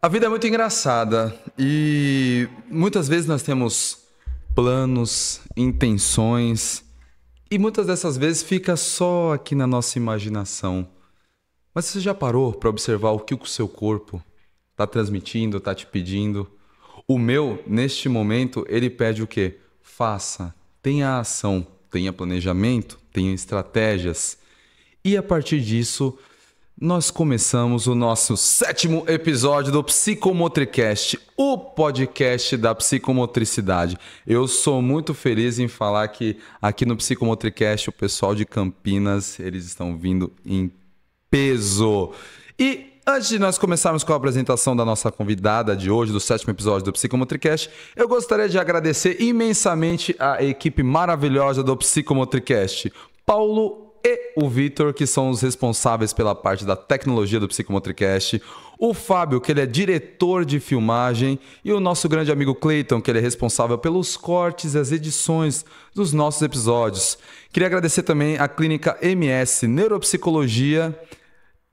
A vida é muito engraçada e muitas vezes nós temos planos, intenções e muitas dessas vezes fica só aqui na nossa imaginação. Mas você já parou para observar o que o seu corpo está transmitindo, está te pedindo? O meu, neste momento, ele pede o quê? Faça, tenha ação, tenha planejamento, tenha estratégias. E a partir disso, nós começamos o nosso 7º episódio do Psicomotricast, o podcast da psicomotricidade. Eu sou muito feliz em falar que aqui no Psicomotricast o pessoal de Campinas, eles estão vindo em peso. E antes de nós começarmos com a apresentação da nossa convidada de hoje, do 7º episódio do Psicomotricast, eu gostaria de agradecer imensamente a equipe maravilhosa do Psicomotricast. Paulo e o Vitor, que são os responsáveis pela parte da tecnologia do Psicomotricast, o Fábio, que ele é diretor de filmagem, e o nosso grande amigo Cleiton, que ele é responsável pelos cortes e as edições dos nossos episódios. Queria agradecer também a Clínica MS Neuropsicologia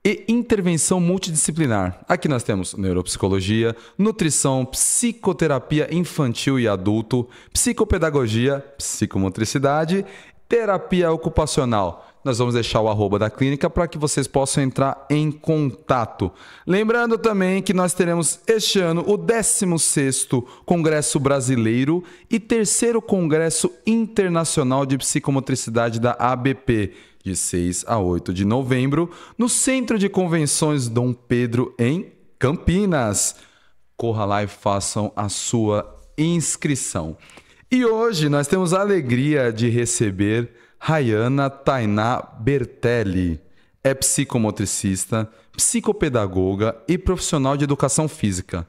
e Intervenção Multidisciplinar. Aqui nós temos neuropsicologia, nutrição, psicoterapia infantil e adulto, psicopedagogia, psicomotricidade, terapia ocupacional. Nós vamos deixar o arroba da clínica para que vocês possam entrar em contato. Lembrando também que nós teremos este ano o 16º Congresso Brasileiro e 3º Congresso Internacional de Psicomotricidade da ABP, de 6 a 8 de novembro, no Centro de Convenções Dom Pedro, em Campinas. Corra lá e façam a sua inscrição. E hoje nós temos a alegria de receber Rayana Tainá Bertelli. É psicomotricista, psicopedagoga e profissional de educação física.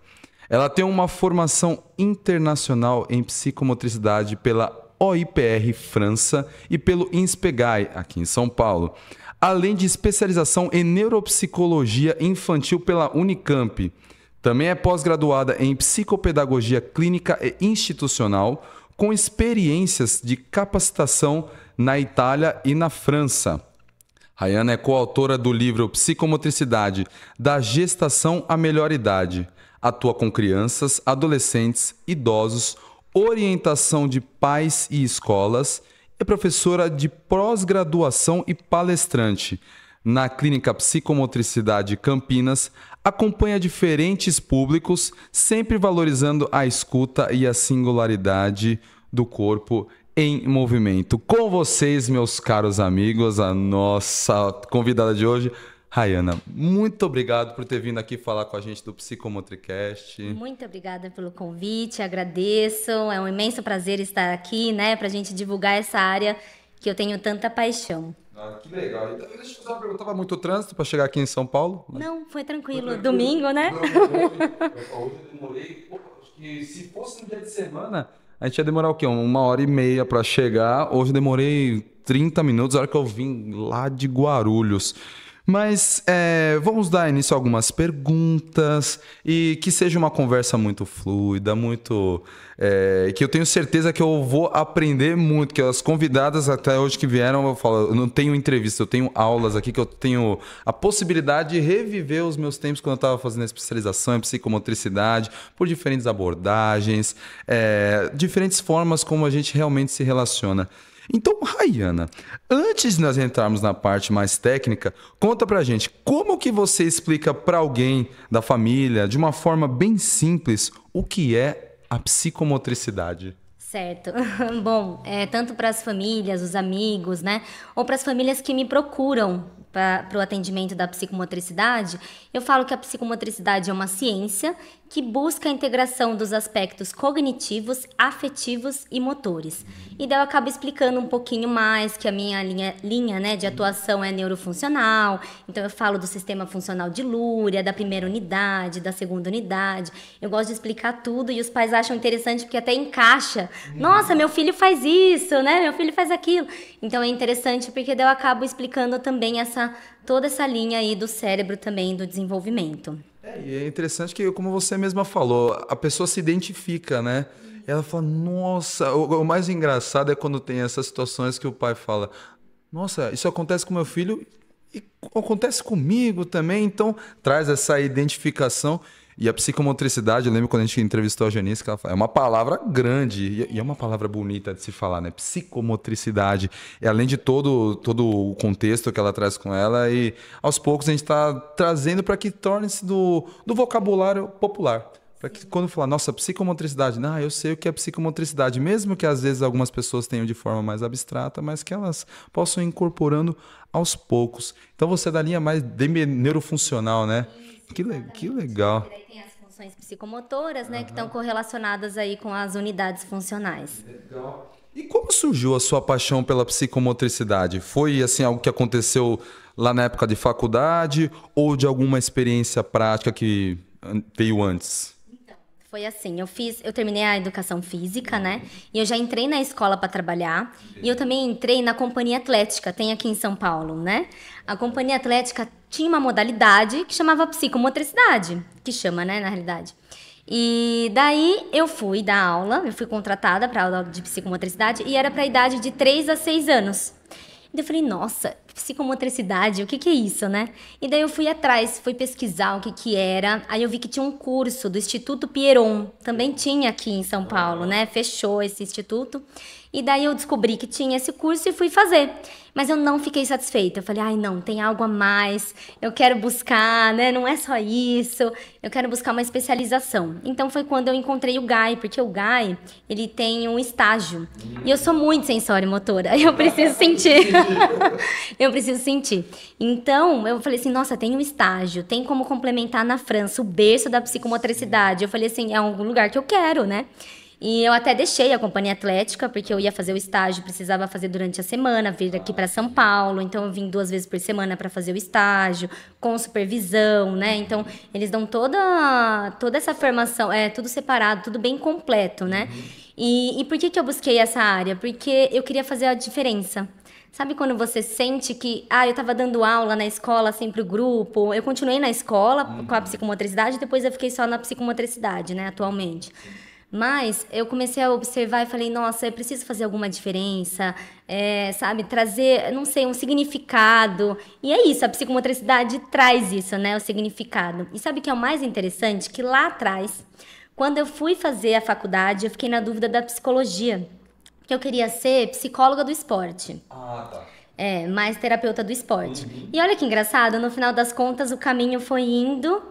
Ela tem uma formação internacional em psicomotricidade pela OIPR França e pelo INSPEGAI, aqui em São Paulo, além de especialização em neuropsicologia infantil pela Unicamp. Também é pós-graduada em psicopedagogia clínica e institucional, com experiências de capacitação na Itália e na França. Rayana é coautora do livro Psicomotricidade, da gestação à melhor idade. Atua com crianças, adolescentes, idosos, orientação de pais e escolas. É professora de pós-graduação e palestrante. Na Clínica Psicomotricidade Campinas, acompanha diferentes públicos, sempre valorizando a escuta e a singularidade do corpo em movimento. Com vocês, meus caros amigos, a nossa convidada de hoje, Rayana. Muito obrigado por ter vindo aqui falar com a gente do Psicomotricast. Muito obrigada pelo convite, agradeço. É um imenso prazer estar aqui, né, para a gente divulgar essa área que eu tenho tanta paixão. Ah, que legal. Então, deixa eu fazer uma pergunta. Tava muito trânsito para chegar aqui em São Paulo? Não, foi tranquilo. Domingo, né? Não, hoje eu demorei. Acho que se fosse no dia de semana, a gente ia demorar o quê? 1h30 para chegar. Hoje eu demorei 30 minutos, a hora que eu vim lá de Guarulhos. Mas vamos dar início a algumas perguntas e que seja uma conversa muito fluida, muito que eu tenho certeza que eu vou aprender muito, que as convidadas até hoje que vieram, eu falo, eu não tenho entrevista, eu tenho aulas aqui, que eu tenho a possibilidade de reviver os meus tempos quando eu estava fazendo a especialização em psicomotricidade, por diferentes abordagens, diferentes formas como a gente realmente se relaciona. Então, Rayana, antes de nós entrarmos na parte mais técnica, conta pra gente como que você explica para alguém da família, de uma forma bem simples, o que é a psicomotricidade? Certo. Bom, tanto para as famílias, os amigos, né? Ou para as famílias que me procuram para o atendimento da psicomotricidade, eu falo que a psicomotricidade é uma ciência que busca a integração dos aspectos cognitivos, afetivos e motores. E daí eu acabo explicando um pouquinho mais que a minha linha, né, de atuação é neurofuncional. Então eu falo do sistema funcional de Luria, da primeira unidade, da segunda unidade. Eu gosto de explicar tudo e os pais acham interessante porque até encaixa. Nossa, meu filho faz isso, né? Meu filho faz aquilo. Então é interessante porque daí eu acabo explicando também toda essa linha aí do cérebro também, do desenvolvimento. E é interessante que, como você mesma falou, a pessoa se identifica, né? Ela fala, nossa, o mais engraçado é quando tem essas situações que o pai fala, nossa, isso acontece com meu filho e acontece comigo também, então traz essa identificação. E a psicomotricidade, eu lembro quando a gente entrevistou a Janice, que ela fala, é uma palavra grande e é uma palavra bonita de se falar, né? Psicomotricidade. E além de todo o contexto que ela traz com ela, e aos poucos a gente está trazendo para que torne-se do vocabulário popular. Para que quando falar, nossa, psicomotricidade, não, eu sei o que é psicomotricidade, mesmo que às vezes algumas pessoas tenham de forma mais abstrata, mas que elas possam ir incorporando aos poucos. Então você é da linha mais neurofuncional, né? Que legal. Tem as funções psicomotoras, né, que estão correlacionadas aí com as unidades funcionais. Legal. E como surgiu a sua paixão pela psicomotricidade? Foi assim algo que aconteceu lá na época de faculdade ou de alguma experiência prática que veio antes? Foi assim, eu terminei a educação física, né? E eu já entrei na escola para trabalhar. E eu também entrei na companhia atlética, tem aqui em São Paulo, né? A companhia atlética tinha uma modalidade que chamava psicomotricidade, que chama, né, na realidade. E daí eu fui dar aula, eu fui contratada para aula de psicomotricidade e era para a idade de 3 a 6 anos. E daí eu falei, nossa, psicomotricidade, o que que é isso, né? E daí eu fui atrás, fui pesquisar o que que era. Aí eu vi que tinha um curso do Instituto Pieron, também tinha aqui em São Paulo, né? Fechou esse instituto. E daí eu descobri que tinha esse curso e fui fazer. Mas eu não fiquei satisfeita. Eu falei, ai não, tem algo a mais. Eu quero buscar, né? Não é só isso. Eu quero buscar uma especialização. Então foi quando eu encontrei o GAI, porque o GAI, ele tem um estágio. E eu sou muito sensório-motora. Eu preciso sentir. Eu preciso sentir. Então, eu falei assim, nossa, tem um estágio. Tem como complementar na França, o berço da psicomotricidade. Eu falei assim, é um lugar que eu quero, né? E eu até deixei a companhia atlética, porque eu ia fazer o estágio, precisava fazer durante a semana, vir aqui para São Paulo. Então, eu vim 2 vezes por semana para fazer o estágio, com supervisão, né? Então, eles dão toda essa formação, tudo separado, tudo bem completo, né? E por que eu busquei essa área? Porque eu queria fazer a diferença. Sabe quando você sente que, eu estava dando aula na escola, assim, pro grupo. Eu continuei na escola com a psicomotricidade, depois eu fiquei só na psicomotricidade, né, atualmente. Mas eu comecei a observar e falei, nossa, eu preciso fazer alguma diferença, sabe, trazer, não sei, um significado. E é isso, a psicomotricidade traz isso, né, o significado. E sabe o que é o mais interessante? Que lá atrás, quando eu fui fazer a faculdade, eu fiquei na dúvida da psicologia, que eu queria ser psicóloga do esporte. Ah, tá. Mais terapeuta do esporte. E olha que engraçado, no final das contas, o caminho foi indo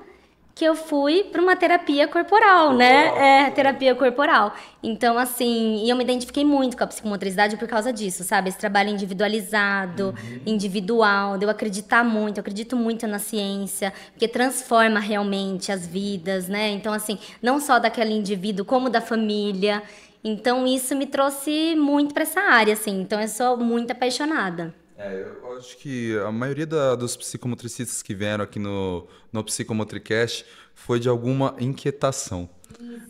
que eu fui para uma terapia corporal, né? Terapia corporal. Então, assim, e eu me identifiquei muito com a psicomotricidade por causa disso, sabe? Esse trabalho individualizado, individual, de eu acreditar muito, eu acredito muito na ciência, porque transforma realmente as vidas, né? Então, assim, não só daquele indivíduo, como da família. Então, isso me trouxe muito para essa área, assim. Então, eu sou muito apaixonada. Eu acho que a maioria dos psicomotricistas que vieram aqui no Psicomotricast foi de alguma inquietação.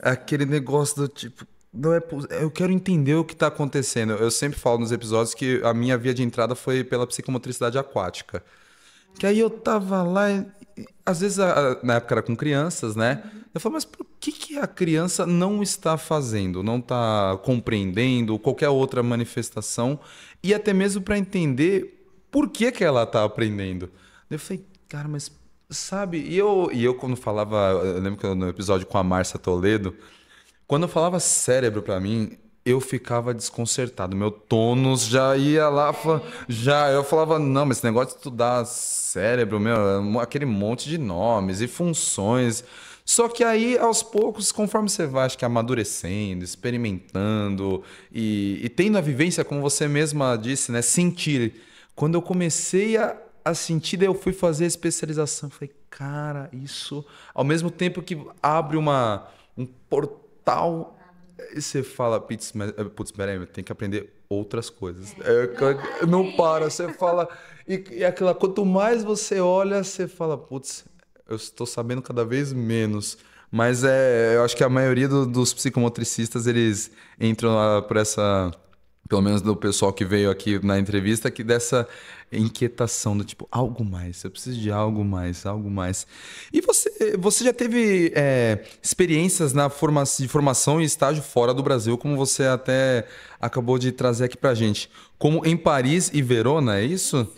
Aquele negócio do tipo, não é, eu quero entender o que está acontecendo. Eu sempre falo nos episódios que a minha via de entrada foi pela psicomotricidade aquática. Que aí eu tava lá, às vezes na época era com crianças, né? Eu falo, mas por que a criança não está fazendo, não está compreendendo qualquer outra manifestação e até mesmo para entender por que ela está aprendendo? Eu falei, cara, mas sabe? E eu quando falava, eu lembro que no episódio com a Márcia Toledo, quando eu falava cérebro para mim, eu ficava desconcertado. Meu tônus já ia lá, eu falava, não, mas esse negócio de estudar cérebro, meu, aquele monte de nomes e funções. Só que aí, aos poucos, conforme você vai, acho que amadurecendo, experimentando e tendo a vivência, como você mesma disse, né, sentir. Quando eu comecei a sentir, daí eu fui fazer a especialização. Falei, cara, isso, ao mesmo tempo que abre um portal. E você fala, putz, peraí, tem que aprender outras coisas. Não para, você fala. E aquela, quanto mais você olha, você fala, putz, eu estou sabendo cada vez menos. Mas eu acho que a maioria dos psicomotricistas, eles entram por essa, pelo menos do pessoal que veio aqui na entrevista, que dessa inquietação do tipo, algo mais, eu preciso de algo mais, algo mais. E você já teve experiências de formação e estágio fora do Brasil, como você até acabou de trazer aqui pra gente, como em Paris e Verona, é isso?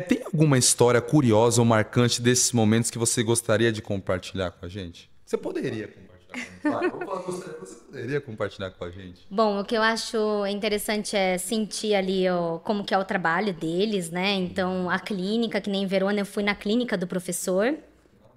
Tem alguma história curiosa ou marcante desses momentos que você gostaria de compartilhar com a gente? Você poderia compartilhar com a gente. Claro, vamos falar, você poderia compartilhar com a gente? Bom, o que eu acho interessante é sentir ali como que é o trabalho deles, né? Então, a clínica, que nem em Verona, eu fui na clínica do professor,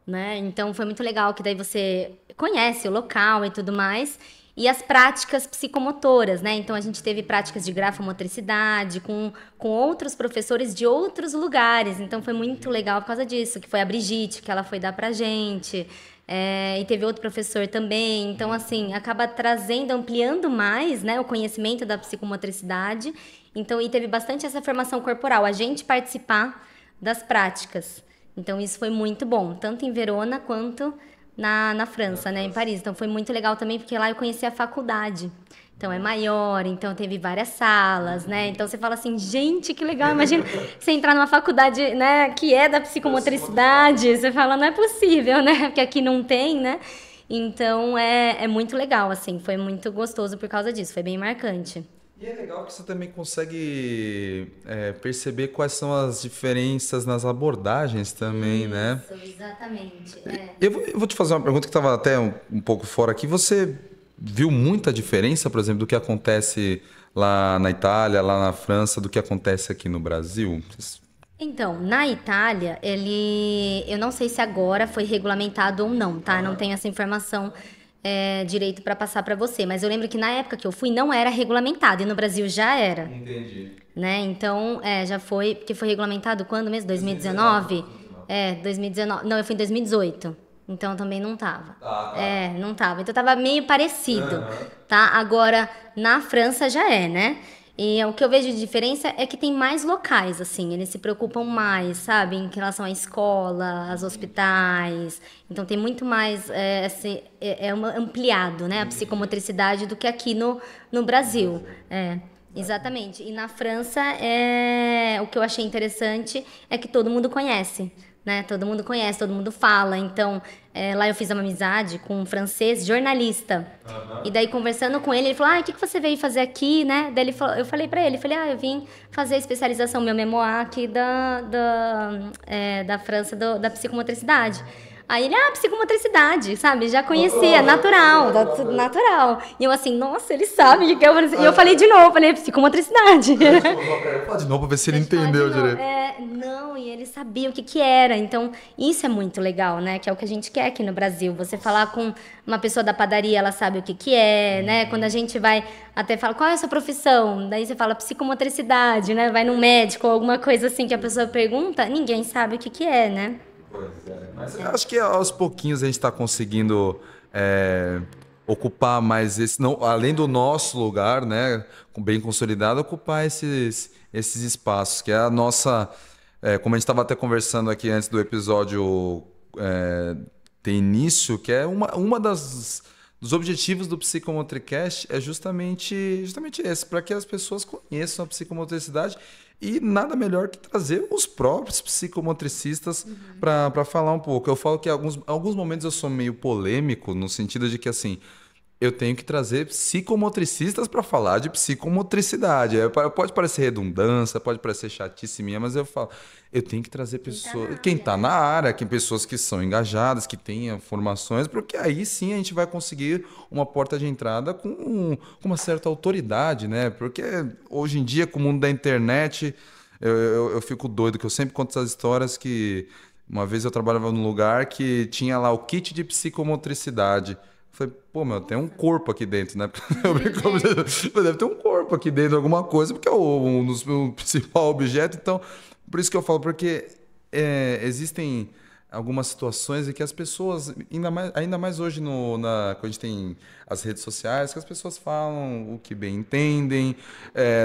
né? Então, foi muito legal que daí você conhece o local e tudo mais. E as práticas psicomotoras, né? Então, a gente teve práticas de grafomotricidade com outros professores de outros lugares. Então, foi muito legal por causa disso, que foi a Brigitte, que ela foi dar pra gente. E teve outro professor também. Então, assim, acaba trazendo, ampliando mais, né, o conhecimento da psicomotricidade. Então, e teve bastante essa formação corporal, a gente participar das práticas. Então, isso foi muito bom, tanto em Verona quanto na França, né, em Paris. Então, foi muito legal também, porque lá eu conheci a faculdade. Então, é maior, então teve várias salas, né? Então, você fala assim, gente, que legal, imagina você entrar numa faculdade, né, que é da psicomotricidade. Você fala, não é possível, né? Porque aqui não tem, né? Então, é muito legal, assim. Foi muito gostoso por causa disso, foi bem marcante. E é legal que você também consegue perceber quais são as diferenças nas abordagens também, né? Isso, exatamente. Eu vou te fazer uma pergunta que estava até um pouco fora aqui. Você viu muita diferença, por exemplo, do que acontece lá na Itália, lá na França, do que acontece aqui no Brasil? Então, na Itália, eu não sei se agora foi regulamentado ou não, tá? Não tenho essa informação direito para passar para você, mas eu lembro que na época que eu fui não era regulamentado e no Brasil já era. Entendi. Né? Então, já foi, porque foi regulamentado quando mesmo? 2019? 2019. Não, eu fui em 2018. Então também não tava. Tá. Não tava. Então tava meio parecido, tá? Agora, na França já é, né? E o que eu vejo de diferença é que tem mais locais, assim, eles se preocupam mais, sabe, em relação à escola, aos hospitais. Então tem muito mais ampliado, né, a psicomotricidade do que aqui no Brasil. Exatamente. E na França, o que eu achei interessante é que todo mundo conhece, né? Todo mundo conhece, todo mundo fala. Então, lá eu fiz uma amizade com um francês jornalista. E daí, conversando com ele, ele falou, o que você veio fazer aqui, né? Daí eu falei pra ele, eu vim fazer a especialização, meu memoir aqui da França, da psicomotricidade. Aí ele, psicomotricidade, sabe? Já conhecia, natural. E eu assim, nossa, ele sabe o que é. E eu falei de novo, psicomotricidade. Fala de novo pra ver se ele entendeu direito. Não, e ele sabia o que era. Então, isso é muito legal, né? Que é o que a gente quer aqui no Brasil. Você falar com uma pessoa da padaria, ela sabe o que é, né? Quando a gente vai até fala, qual é a sua profissão? Daí você fala psicomotricidade, né? Vai num médico ou alguma coisa assim que a pessoa pergunta, ninguém sabe o que é, né? Mas eu acho que aos pouquinhos a gente está conseguindo ocupar mais além do nosso lugar, né, bem consolidado, ocupar esses espaços, que é a nossa, como a gente estava até conversando aqui antes do episódio ter início, que é uma dos objetivos do Psicomotricast é justamente esse, para que as pessoas conheçam a psicomotricidade. E nada melhor que trazer os próprios psicomotricistas para falar um pouco. Eu falo que em alguns momentos eu sou meio polêmico, no sentido de que, assim, eu tenho que trazer psicomotricistas para falar de psicomotricidade. Pode parecer redundância, pode parecer chatice minha, mas eu falo, eu tenho que trazer pessoas, quem está na área, pessoas que são engajadas, que tenham formações, porque aí sim a gente vai conseguir uma porta de entrada com uma certa autoridade, né? Porque hoje em dia, com o mundo da internet, eu fico doido, que eu sempre conto essas histórias que uma vez eu trabalhava num lugar que tinha lá o kit de psicomotricidade. Falei, tem um corpo aqui dentro, né? Deve ter um corpo aqui dentro, alguma coisa, porque é o principal objeto. Então, por isso que eu falo, porque existem algumas situações em que as pessoas, ainda mais hoje quando a gente tem as redes sociais, que as pessoas falam o que bem entendem,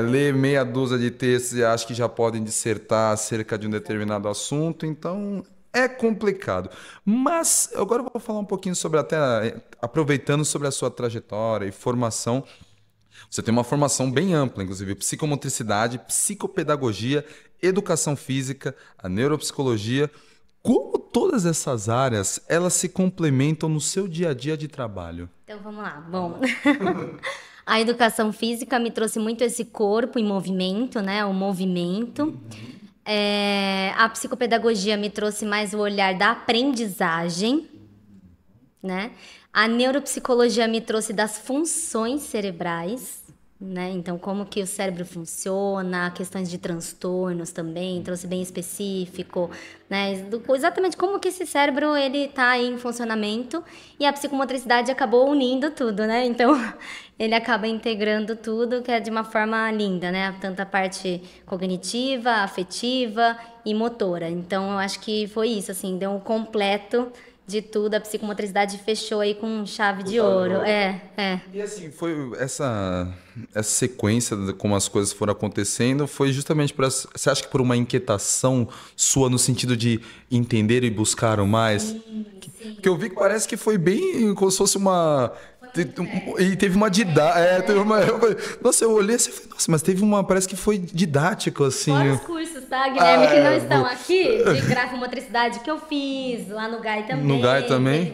lê meia dúzia de textos e acham que já podem dissertar acerca de um determinado assunto. Então, é complicado. Mas agora eu vou falar um pouquinho sobre, até aproveitando sobre a sua trajetória e formação. Você tem uma formação bem ampla, inclusive psicomotricidade, psicopedagogia, educação física, a neuropsicologia. Como todas essas áreas, elas se complementam no seu dia a dia de trabalho? Então vamos lá. Bom, a educação física me trouxe muito esse corpo em movimento, né? O movimento. A psicopedagogia me trouxe mais o olhar da aprendizagem, né? A neuropsicologia me trouxe das funções cerebrais, né? Então, como que o cérebro funciona, questões de transtornos também, trouxe bem específico, né? Exatamente como que esse cérebro, ele tá aí em funcionamento, e a psicomotricidade acabou unindo tudo, né? Então, ele acaba integrando tudo, que é de uma forma linda, né? Tanto a parte cognitiva, afetiva e motora. Então, eu acho que foi isso, assim, deu um completo de tudo, a psicomotricidade fechou aí com chave de ouro. E assim, foi essa sequência de como as coisas foram acontecendo, foi justamente você acha que por uma inquietação sua no sentido de entender e buscar o mais? Sim. Porque eu vi que parece que foi bem como se fosse uma... E teve uma didática. Nossa, eu olhei assim e falei, nossa, mas teve uma. Parece que foi didático, assim. Fora os cursos, tá, Guilherme, que não estão aqui, de grafomotricidade que eu fiz, lá no GAI também. No GAI também?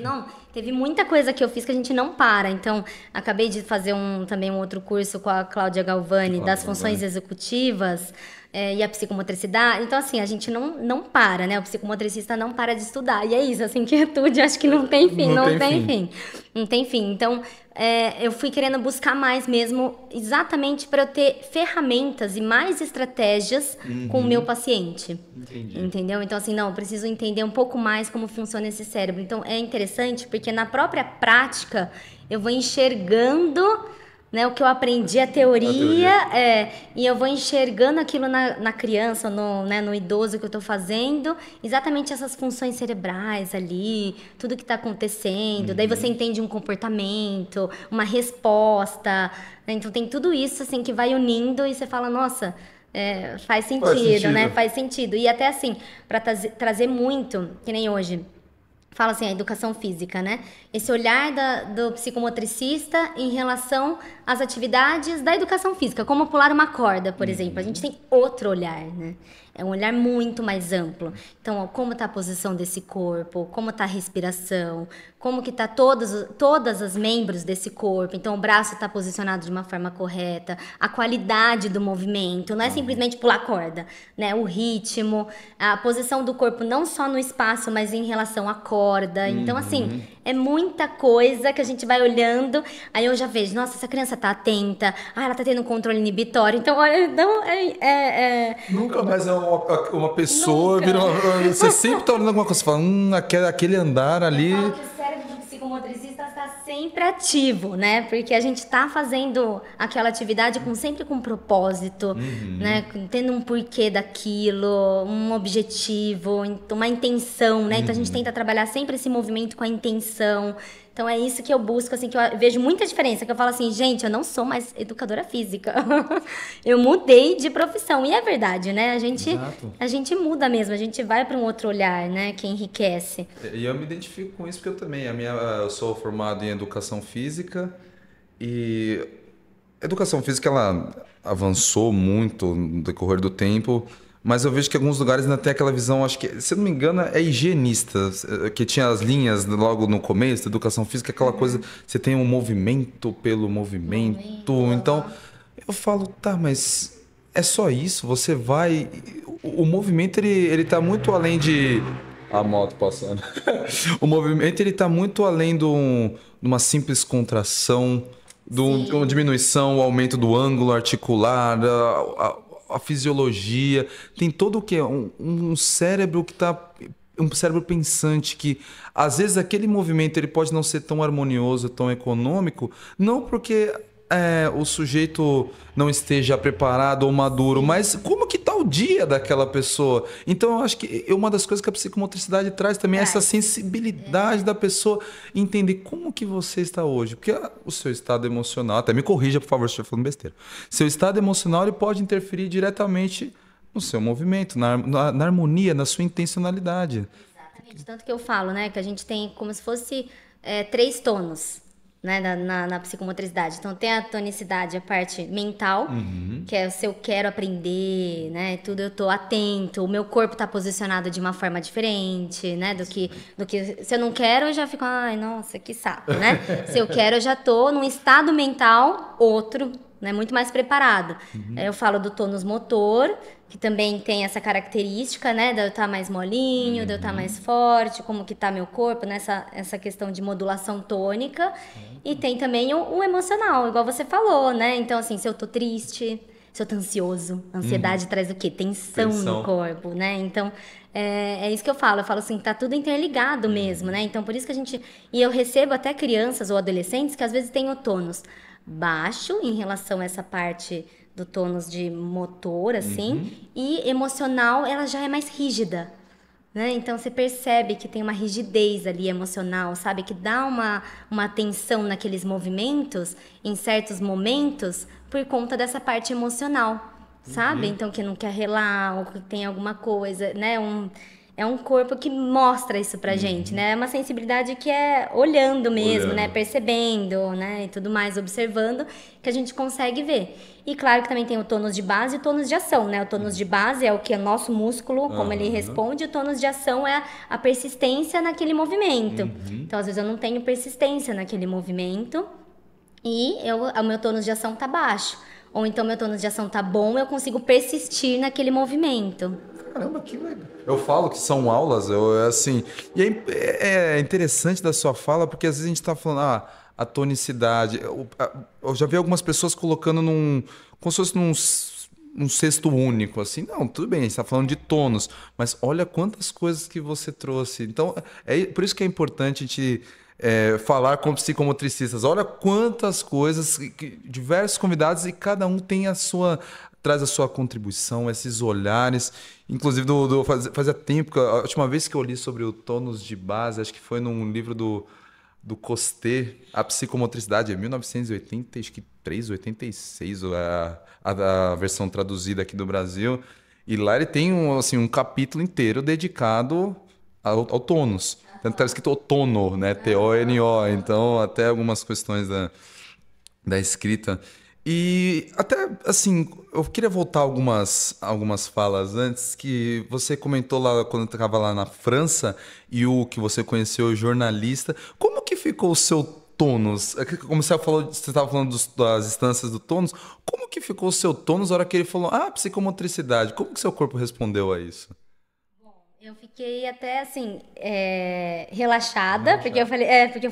Teve muita coisa que eu fiz que a gente não para. Então, acabei de fazer também um outro curso com a Cláudia Galvani, das funções executivas e a psicomotricidade. Então, assim, a gente não para, né? O psicomotricista não para de estudar. E é isso, essa inquietude, acho que não tem fim, não tem fim. Não tem fim. Então, eu fui querendo buscar mais mesmo, exatamente para eu ter ferramentas e mais estratégias com o meu paciente. Entendi. Entendeu? Então, assim, não, eu preciso entender um pouco mais como funciona esse cérebro. Então, é interessante porque na própria prática eu vou enxergando, né, o que eu aprendi, a teoria. E eu vou enxergando aquilo na criança, no idoso que eu estou fazendo, exatamente essas funções cerebrais ali, tudo que está acontecendo. Daí você entende um comportamento, uma resposta, né? Então tem tudo isso assim que vai unindo e você fala, nossa, faz sentido, né? Faz sentido. E até assim, para trazer muito, que nem hoje, fala assim, a educação física, né? Esse olhar do psicomotricista em relação às atividades da educação física, como pular uma corda, por exemplo. A gente tem outro olhar, né? É um olhar muito mais amplo. Então, ó, como está a posição desse corpo, como está a respiração, como que está todas as membros desse corpo. Então, o braço está posicionado de uma forma correta, a qualidade do movimento, não é simplesmente pular corda, né? O ritmo, a posição do corpo não só no espaço, mas em relação à corda. Então, assim, é muita coisa que a gente vai olhando, aí eu já vejo, nossa, essa criança tá atenta, ela tá tendo um controle inibitório, então, olha, então Nunca mais é uma pessoa, você sempre tá olhando alguma coisa, você fala, aquele andar ali... Eu falo que o cérebro do psicomotricista está sempre ativo, né? Porque a gente tá fazendo aquela atividade sempre com propósito, né? Tendo um porquê daquilo, um objetivo, uma intenção, né? Então a gente tenta trabalhar sempre esse movimento com a intenção. Então é isso que eu busco, assim, que eu vejo muita diferença, que eu falo assim, gente, eu não sou mais educadora física. Eu mudei de profissão. E é verdade, né? A gente muda mesmo, a gente vai para um outro olhar, né? Que enriquece. E eu me identifico com isso porque eu também, eu sou formado em educação física e a educação física ela avançou muito no decorrer do tempo, mas eu vejo que em alguns lugares ainda tem aquela visão, acho que, se eu não me engano, é higienista, que tinha as linhas logo no começo da educação física, aquela coisa, você tem um movimento pelo movimento. Então, eu falo, tá, mas é só isso? Você vai... O movimento, ele tá muito além de... A moto passando. O movimento, ele tá muito além de uma simples contração, de uma diminuição, o aumento do ângulo articular, a fisiologia, tem todo o que é um cérebro que está um cérebro pensante que às vezes aquele movimento ele pode não ser tão harmonioso, tão econômico, não porque o sujeito não esteja preparado ou maduro, mas como que está o dia daquela pessoa. Então eu acho que uma das coisas que a psicomotricidade traz também é essa sensibilidade da pessoa entender como que você está hoje, porque o seu estado emocional, até me corrija por favor se eu estiver falando besteira, seu estado emocional ele pode interferir diretamente no seu movimento, na harmonia, na sua intencionalidade. Exatamente, tanto que eu falo, né, que a gente tem como se fosse 3 tonos, né, na psicomotricidade. Então tem a tonicidade, a parte mental, que é se eu quero aprender, né, tudo eu tô atento, o meu corpo tá posicionado de uma forma diferente, né, do que se eu não quero eu já fico, ai, nossa, que saco, né? Se eu quero eu já tô num estado mental outro, né, muito mais preparado. Eu falo do tônus motor, que também tem essa característica, né, de eu estar mais molinho, de eu estar mais forte, como que tá meu corpo, essa questão de modulação tônica. E tem também o emocional, igual você falou, né? Então, assim, se eu tô triste, se eu tô ansioso, ansiedade traz o quê? Tensão no corpo, né? Então, é isso que eu falo assim, tá tudo interligado mesmo, né? Então, por isso que a gente... E eu recebo até crianças ou adolescentes que às vezes têm o tônus baixo em relação a essa parte do tônus de motor, assim, e emocional, ela já é mais rígida, né? Então, você percebe que tem uma rigidez ali emocional, sabe? Que dá uma tensão naqueles movimentos, em certos momentos, por conta dessa parte emocional, sabe? Então, que não quer relar, ou que tem alguma coisa, né? É um corpo que mostra isso pra gente, né? É uma sensibilidade que é olhando mesmo, né? Percebendo, né? E tudo mais, observando, que a gente consegue ver. E claro que também tem o tônus de base e o tônus de ação, né? O tônus de base é o que é o nosso músculo, como ele responde, e o tônus de ação é a persistência naquele movimento. Então, às vezes, eu não tenho persistência naquele movimento e o meu tônus de ação tá baixo. Ou então, meu tônus de ação tá bom, eu consigo persistir naquele movimento. Caramba, que legal. Eu falo que são aulas, assim... E é interessante da sua fala, porque às vezes a gente está falando, a tonicidade... Eu já vi algumas pessoas colocando como se fosse num cesto único, assim. Não, tudo bem, a gente está falando de tônus, mas olha quantas coisas que você trouxe. Então, por isso que é importante a gente... falar com psicomotricistas. Olha quantas coisas, diversos convidados, e cada um tem traz a sua contribuição, esses olhares. Inclusive, fazia tempo, a última vez que eu li sobre o tônus de base, acho que foi num livro do Costé, A Psicomotricidade, é 1983, 86, a versão traduzida aqui do Brasil. E lá ele tem um capítulo inteiro dedicado ao tônus. Tanto que está escrito tono, né? T-O-N-O. Então, até algumas questões da escrita. E até, assim, eu queria voltar algumas falas antes, que você comentou lá quando estava lá na França, e o que você conheceu, jornalista. Como que ficou o seu tônus? Como você estava falando das instâncias do tônus, como que ficou o seu tônus na hora que ele falou, psicomotricidade? Como que seu corpo respondeu a isso? Eu fiquei até assim, relaxada, porque eu falei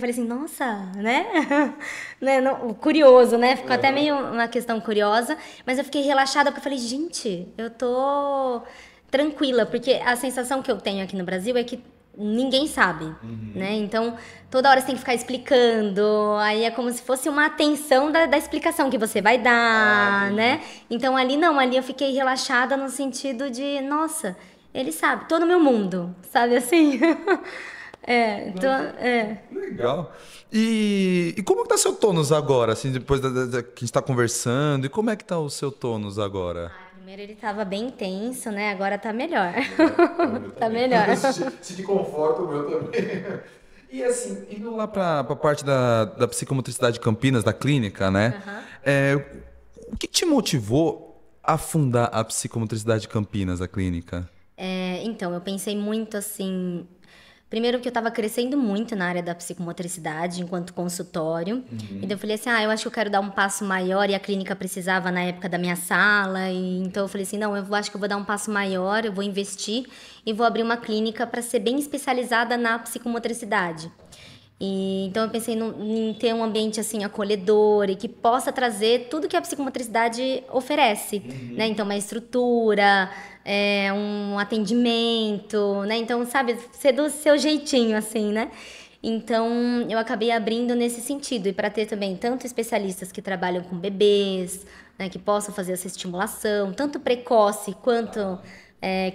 assim, nossa, né? Né, curioso, né? Ficou até meio uma questão curiosa, mas eu fiquei relaxada porque eu falei, gente, eu tô tranquila, porque a sensação que eu tenho aqui no Brasil é que ninguém sabe, né? Então, toda hora você tem que ficar explicando, aí é como se fosse uma atenção da explicação que você vai dar, né? Então, ali não, ali eu fiquei relaxada no sentido de, nossa, ele sabe, todo o meu mundo, sabe assim? Legal. E como que tá seu tônus agora, assim, depois que a gente tá conversando, e como é que tá o seu tônus agora? Primeiro ele tava bem tenso, né? Agora tá melhor. Tá melhor. Se te conforta, o meu também. E assim, indo lá pra parte da psicomotricidade de Campinas, da clínica, né? O que te motivou a fundar a psicomotricidade de Campinas, a clínica? Então, eu pensei muito assim... Primeiro que eu estava crescendo muito na área da psicomotricidade, enquanto consultório. E daí eu falei assim, eu acho que eu quero dar um passo maior, e a clínica precisava na época da minha sala. E então eu falei assim, não, eu acho que eu vou dar um passo maior, eu vou investir e vou abrir uma clínica para ser bem especializada na psicomotricidade. E então eu pensei em ter um ambiente assim acolhedor e que possa trazer tudo que a psicomotricidade oferece, né? Então uma estrutura, um atendimento, né? Então, sabe, ser do seu jeitinho assim, né? Então eu acabei abrindo nesse sentido, e para ter também tanto especialistas que trabalham com bebês, né, que possam fazer essa estimulação, tanto precoce quanto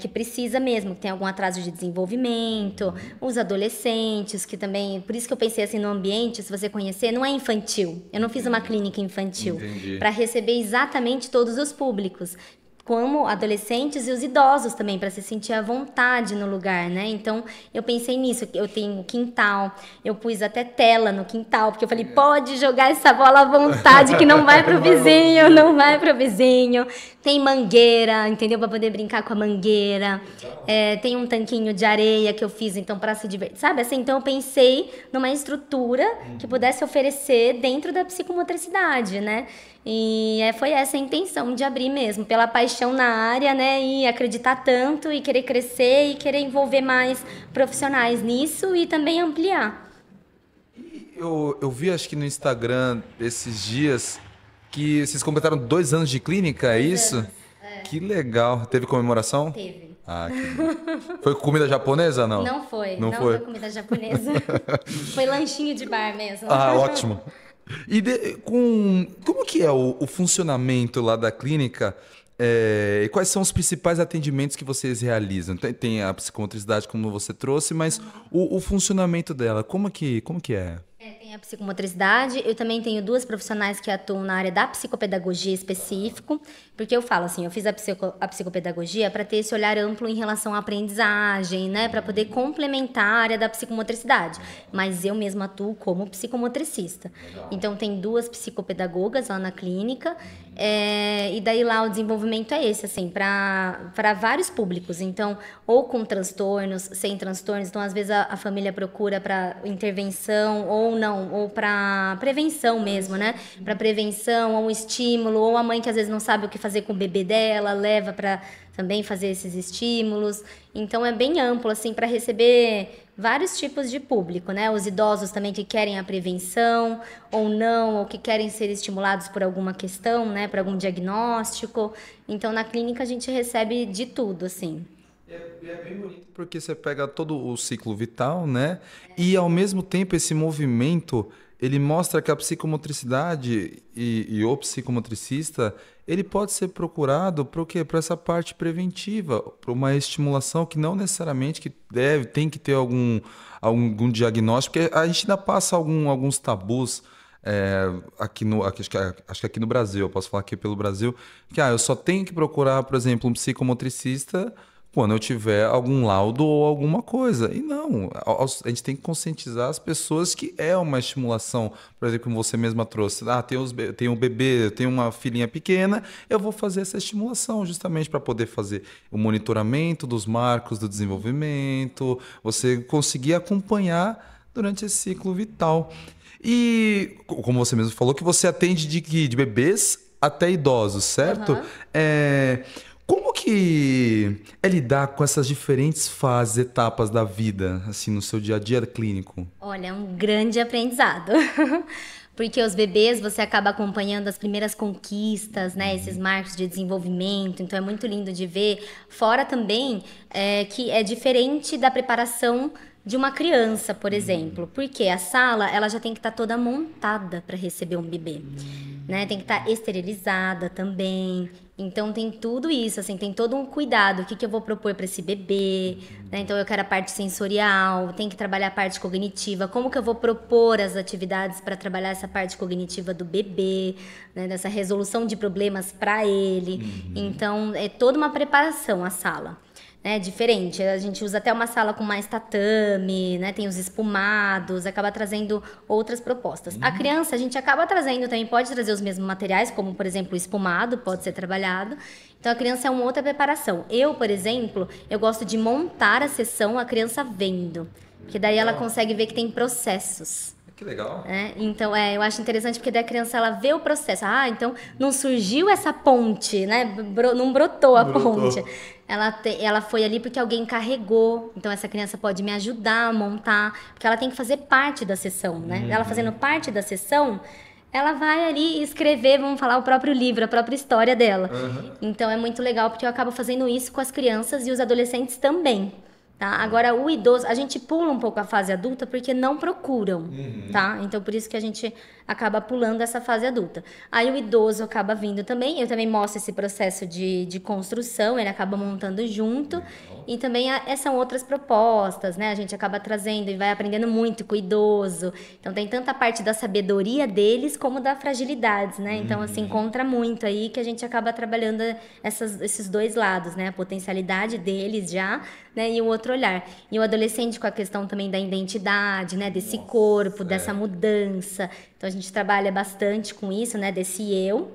que precisa mesmo, que tem algum atraso de desenvolvimento, os adolescentes, que também... Por isso que eu pensei assim, no ambiente, se você conhecer, não é infantil. Eu não fiz uma clínica infantil para receber exatamente todos os públicos, como adolescentes e os idosos também, para se sentir à vontade no lugar, né? Então, eu pensei nisso. Eu tenho quintal, eu pus até tela no quintal, porque eu falei, pode jogar essa bola à vontade, que não vai pro vizinho, não vai pro vizinho. Tem mangueira, entendeu? Para poder brincar com a mangueira. Tem um tanquinho de areia que eu fiz, então, para se divertir. Sabe assim? Então, eu pensei numa estrutura que pudesse oferecer dentro da psicomotricidade, né? E foi essa a intenção de abrir mesmo, pela paixão paixão na área, né? E acreditar tanto e querer crescer e querer envolver mais profissionais nisso e também ampliar. Eu vi, acho que no Instagram esses dias, que vocês completaram 2 anos de clínica, é isso? Que legal. Teve comemoração? Teve. Ah, que bom. Foi comida japonesa, não? Não foi. Não Não foi? foi comida japonesa. Foi lanchinho de bar mesmo. Ah, ótimo. E como que é o funcionamento lá da clínica? E quais são os principais atendimentos que vocês realizam? Tem a psicomotricidade, como você trouxe, mas o funcionamento dela, como que é? Tem a psicomotricidade, eu também tenho 2 profissionais que atuam na área da psicopedagogia específico, porque eu falo assim, eu fiz a psicopedagogia para ter esse olhar amplo em relação à aprendizagem, né, para poder complementar a área da psicomotricidade, mas eu mesma atuo como psicomotricista. Então tem 2 psicopedagogas lá na clínica, e daí lá o desenvolvimento é esse, assim, para vários públicos, então, ou com transtornos, sem transtornos, então às vezes a família procura para intervenção, ou não, ou para prevenção mesmo, né? Para prevenção, ou um estímulo, ou a mãe que às vezes não sabe o que fazer com o bebê dela, leva para também fazer esses estímulos. Então é bem amplo, assim, para receber vários tipos de público, né? Os idosos também que querem a prevenção, ou não, ou que querem ser estimulados por alguma questão, né? Por algum diagnóstico. Então na clínica a gente recebe de tudo, assim. É bem bonito porque você pega todo o ciclo vital, né? E ao mesmo tempo esse movimento, ele mostra que a psicomotricidade e o psicomotricista, ele pode ser procurado para o quê? Para essa parte preventiva, para uma estimulação que não necessariamente tem que ter algum diagnóstico, porque a gente ainda passa alguns tabus. Acho que aqui no Brasil, eu posso falar aqui pelo Brasil, que eu só tenho que procurar, por exemplo, um psicomotricista quando eu tiver algum laudo ou alguma coisa. E não, a gente tem que conscientizar as pessoas que é uma estimulação. Por exemplo, como você mesma trouxe, tem um bebê, eu tenho uma filhinha pequena, eu vou fazer essa estimulação justamente para poder fazer o monitoramento dos marcos do desenvolvimento, você conseguir acompanhar durante esse ciclo vital. E, como você mesmo falou, que você atende de bebês até idosos, certo? Uhum. Como que é lidar com essas diferentes fases, etapas da vida, assim, no seu dia a dia clínico? Olha, é um grande aprendizado. Porque os bebês, você acaba acompanhando as primeiras conquistas, né? Esses marcos de desenvolvimento. Então, é muito lindo de ver. Fora também que é diferente da preparação de uma criança, por exemplo. Porque a sala, ela já tem que estar toda montada para receber um bebê, né? Tem que estar esterilizada também. Então tem tudo isso, assim, tem todo um cuidado. O que eu vou propor para esse bebê, né? Então eu quero a parte sensorial, tem que trabalhar a parte cognitiva. Como que eu vou propor as atividades para trabalhar essa parte cognitiva do bebê, né? Dessa resolução de problemas para ele. Então é toda uma preparação a sala. Diferente, a gente usa até uma sala com mais tatame, né? Tem os espumados, acaba trazendo outras propostas. A criança, a gente acaba trazendo também, pode trazer os mesmos materiais, como, por exemplo, o espumado, pode ser trabalhado. Então, a criança é uma outra preparação. Eu, por exemplo, eu gosto de montar a sessão a criança vendo, porque daí ela consegue ver que tem processos. Que legal. Então, eu acho interessante porque daí a criança, ela vê o processo. Então, não surgiu essa ponte, né? Não brotou a ponte. Ela foi ali porque alguém carregou. Então, essa criança pode me ajudar a montar, porque ela tem que fazer parte da sessão, né? Ela fazendo parte da sessão, ela vai ali escrever, vamos falar, o próprio livro, a própria história dela. Então, é muito legal porque eu acabo fazendo isso com as crianças e os adolescentes também. Tá? Agora, o idoso, a gente pula um pouco a fase adulta porque não procuram, tá? Então, por isso que a gente acaba pulando essa fase adulta. Aí o idoso acaba vindo também, eu também mostro esse processo de construção, ele acaba montando junto. E também são outras propostas, né? A gente acaba trazendo e vai aprendendo muito com o idoso. Então, tem tanta parte da sabedoria deles como da fragilidade, né? Então, assim, encontra muito aí que a gente acaba trabalhando esses 2 lados, né? A potencialidade deles já, né? E o outro olhar. E o adolescente com a questão também da identidade, né? Desse corpo, dessa mudança. Então, a gente trabalha bastante com isso, né? Desse eu.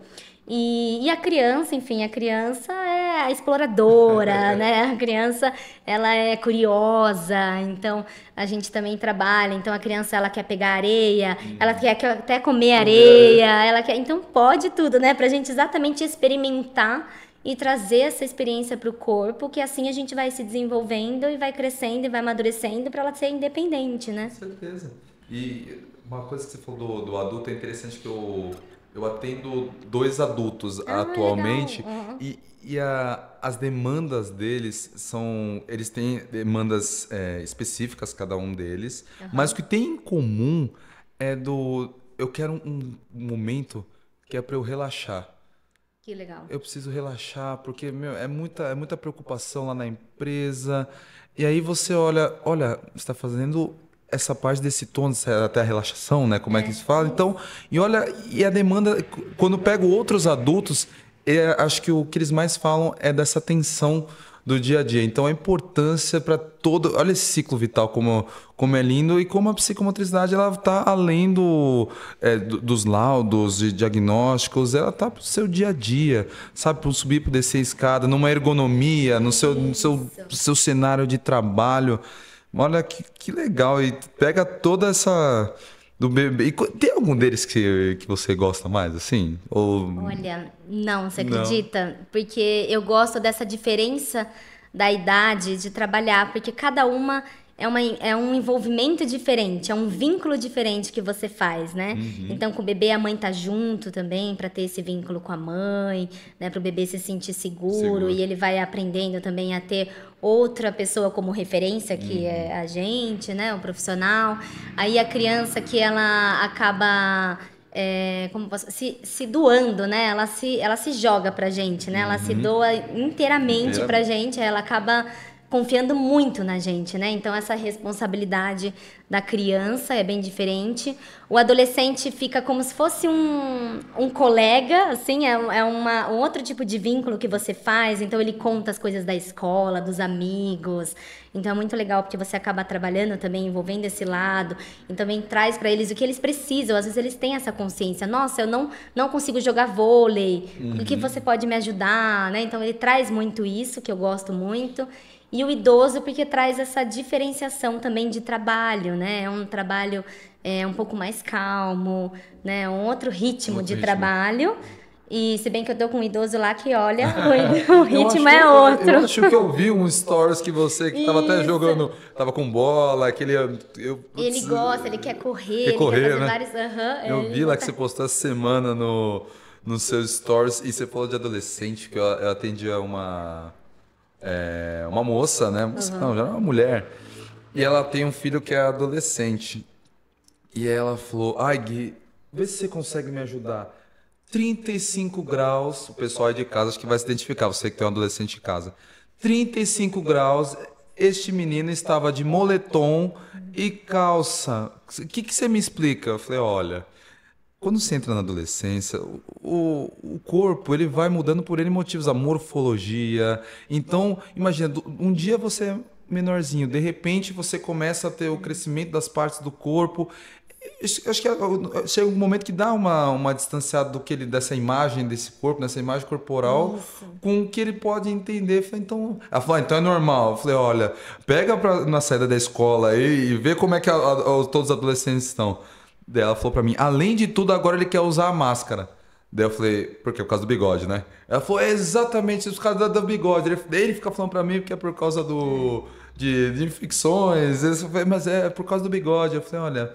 E a criança, enfim, a criança é a exploradora, né? A criança, ela é curiosa, então a gente também trabalha. Então a criança, ela quer pegar areia, ela quer até comer areia, ela quer, então pode tudo, né? Pra gente exatamente experimentar e trazer essa experiência para o corpo, que assim a gente vai se desenvolvendo e vai crescendo e vai amadurecendo para ela ser independente, né? Com certeza. E uma coisa que você falou do adulto é interessante que eu atendo 2 adultos Legal. atualmente Uhum. as demandas deles são... Eles têm demandas específicas, cada um deles, mas o que tem em comum é do... Eu quero um momento que é para eu relaxar. Que legal. Eu preciso relaxar, porque, meu, é muita preocupação lá na empresa. E aí você olha, você está fazendo essa parte desse tom, até a relaxação, né? Como é que se fala? Então, e olha, e a demanda, quando eu pego outros adultos, acho que o que eles mais falam é dessa tensão do dia a dia. Então, a importância para todo... Olha esse ciclo vital, como é lindo e como a psicomotricidade ela está além dos laudos, de diagnósticos, ela está para o seu dia a dia, sabe? Para subir, para descer a escada, numa ergonomia, no seu cenário de trabalho. Olha que legal. E pega toda essa... Do bebê. E tem algum deles que você gosta mais, assim? Ou... Olha, não, você Não. acredita? Porque eu gosto dessa diferença da idade de trabalhar, porque cada uma é um envolvimento diferente, é um vínculo diferente que você faz, né? Então, com o bebê, a mãe tá junto também, para ter esse vínculo com a mãe, né? Para o bebê se sentir seguro, e ele vai aprendendo também a ter outra pessoa como referência, que é a gente, né? O profissional. Aí a criança que ela acaba se doando, né? Ela se joga pra gente, né? Ela se doa inteiramente pra gente, ela acaba confiando muito na gente, né? Então essa responsabilidade da criança é bem diferente. O adolescente fica como se fosse um colega, assim, um outro tipo de vínculo que você faz. Então ele conta as coisas da escola, dos amigos. Então é muito legal porque você acaba trabalhando também, envolvendo esse lado. E também traz para eles o que eles precisam. Às vezes eles têm essa consciência. Nossa, eu não consigo jogar vôlei. O que você pode me ajudar, né? Então ele traz muito isso, que eu gosto muito. E o idoso, porque traz essa diferenciação também de trabalho, né? É um trabalho um pouco mais calmo, né? Um outro ritmo de trabalho. E se bem que eu tô com um idoso lá que, olha, o ritmo é outro. Eu acho que eu vi um stories que você que tava até jogando, tava com bola, Ele gosta, ele quer correr, ele correr, quer fazer né? vários... Eu vi lá que você postou essa semana no seu stories e você falou de adolescente, que eu atendia uma moça, né? Não, já era uma mulher. E ela tem um filho que é adolescente. E ela falou, ai Gui, vê se você consegue me ajudar. 35 graus, o pessoal aí de casa acho que vai se identificar, você que tem um adolescente em casa. 35 graus, este menino estava de moletom e calça. O que você me explica? Eu falei, olha, quando você entra na adolescência, o corpo ele vai mudando por N motivos, a morfologia. Então, imagina, um dia você é menorzinho, de repente você começa a ter o crescimento das partes do corpo. Acho que chega um momento que dá uma distanciada dessa imagem desse corpo, dessa imagem corporal, com o que ele pode entender. Então, ela falou, então é normal. Eu falei, olha, pega na saída da escola aí e vê como é que todos os adolescentes estão. Daí ela falou pra mim, além de tudo, agora ele quer usar a máscara. Daí eu falei, por quê? Por causa do bigode, né? Ela falou, é exatamente por causa do bigode. Ele fica falando pra mim que é por causa de infecções. Eu falei, mas é por causa do bigode. Eu falei, olha,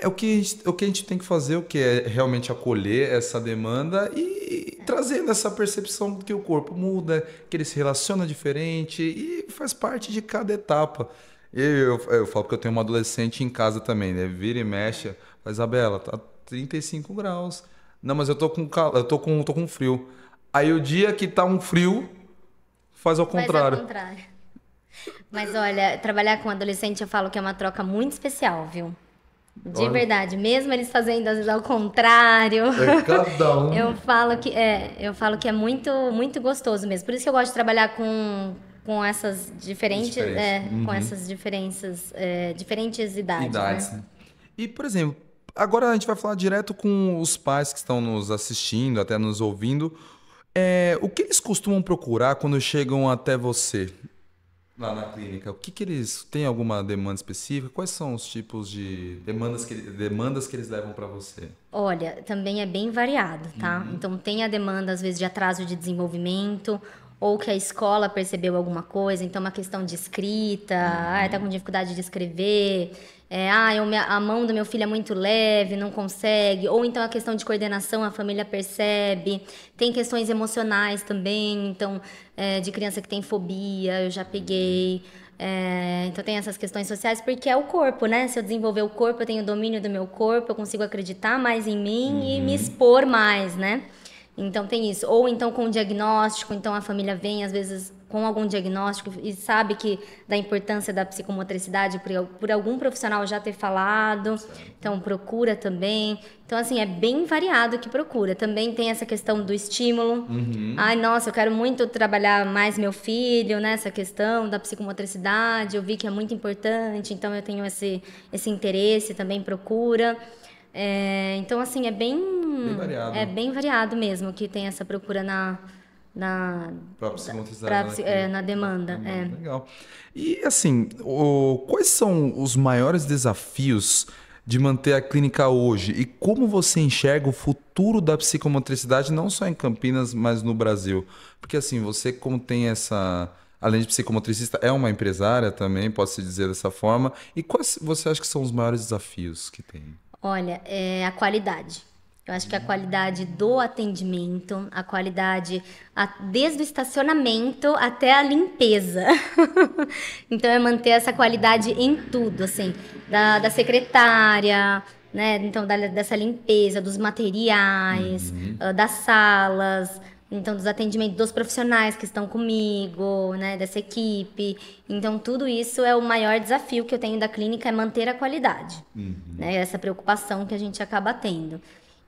o que a gente tem que fazer, o que é realmente acolher essa demanda e trazendo essa percepção de que o corpo muda, que ele se relaciona diferente e faz parte de cada etapa. Eu falo que eu tenho uma adolescente em casa também, né? Vira e mexe. Mas, Isabela, tá 35 graus. Não, mas eu tô tô com frio. Aí o dia que tá um frio, faz ao contrário. Mas olha, trabalhar com adolescente eu falo que é uma troca muito especial, viu? De Olha. Verdade. Mesmo eles fazendo às vezes ao contrário. É cada um. Eu falo que é muito, muito gostoso mesmo. Por isso que eu gosto de trabalhar com essas diferentes, com essas diferenças, diferentes idades, né? E, por exemplo, agora a gente vai falar direto com os pais que estão nos assistindo, até nos ouvindo. O que eles costumam procurar quando chegam até você? lá na clínica? O que que eles têm alguma demanda específica? Quais são os tipos de demandas que eles levam para você? Olha, também é bem variado, tá? Então tem a demanda, às vezes, de atraso de desenvolvimento, ou que a escola percebeu alguma coisa, então uma questão de escrita, tá com dificuldade de escrever, a mão do meu filho é muito leve, não consegue, ou então a questão de coordenação, a família percebe, tem questões emocionais também, então, de criança que tem fobia, eu já peguei. Então tem essas questões sociais, porque é o corpo, né? Se eu desenvolver o corpo, eu tenho domínio do meu corpo, eu consigo acreditar mais em mim e me expor mais, né? Então tem isso. Ou então com diagnóstico, então a família vem às vezes com algum diagnóstico e sabe que da importância da psicomotricidade por algum profissional já ter falado. Então procura também. Então assim, é bem variado o que procura. Também tem essa questão do estímulo. Ai, nossa, eu quero muito trabalhar mais meu filho, né? Essa questão da psicomotricidade. Eu vi que é muito importante, então eu tenho esse interesse, também procura. Então, assim, Bem variado. é bem variado mesmo que tem essa procura Para psicomotricidade na demanda. Legal. E assim, quais são os maiores desafios de manter a clínica hoje? E como você enxerga o futuro da psicomotricidade, não só em Campinas, mas no Brasil? Porque assim, você como tem essa... Além de psicomotricista, é uma empresária também, pode-se dizer dessa forma. E quais você acha que são os maiores desafios que tem? Olha, é a qualidade. Eu acho que a qualidade do atendimento, a qualidade desde o estacionamento até a limpeza. Então, é manter essa qualidade em tudo, assim, da secretária, né? Então, dessa limpeza, dos materiais, das salas, então, dos atendimentos dos profissionais que estão comigo, né? Dessa equipe. Então, tudo isso é o maior desafio que eu tenho da clínica, é manter a qualidade, né? Essa preocupação que a gente acaba tendo.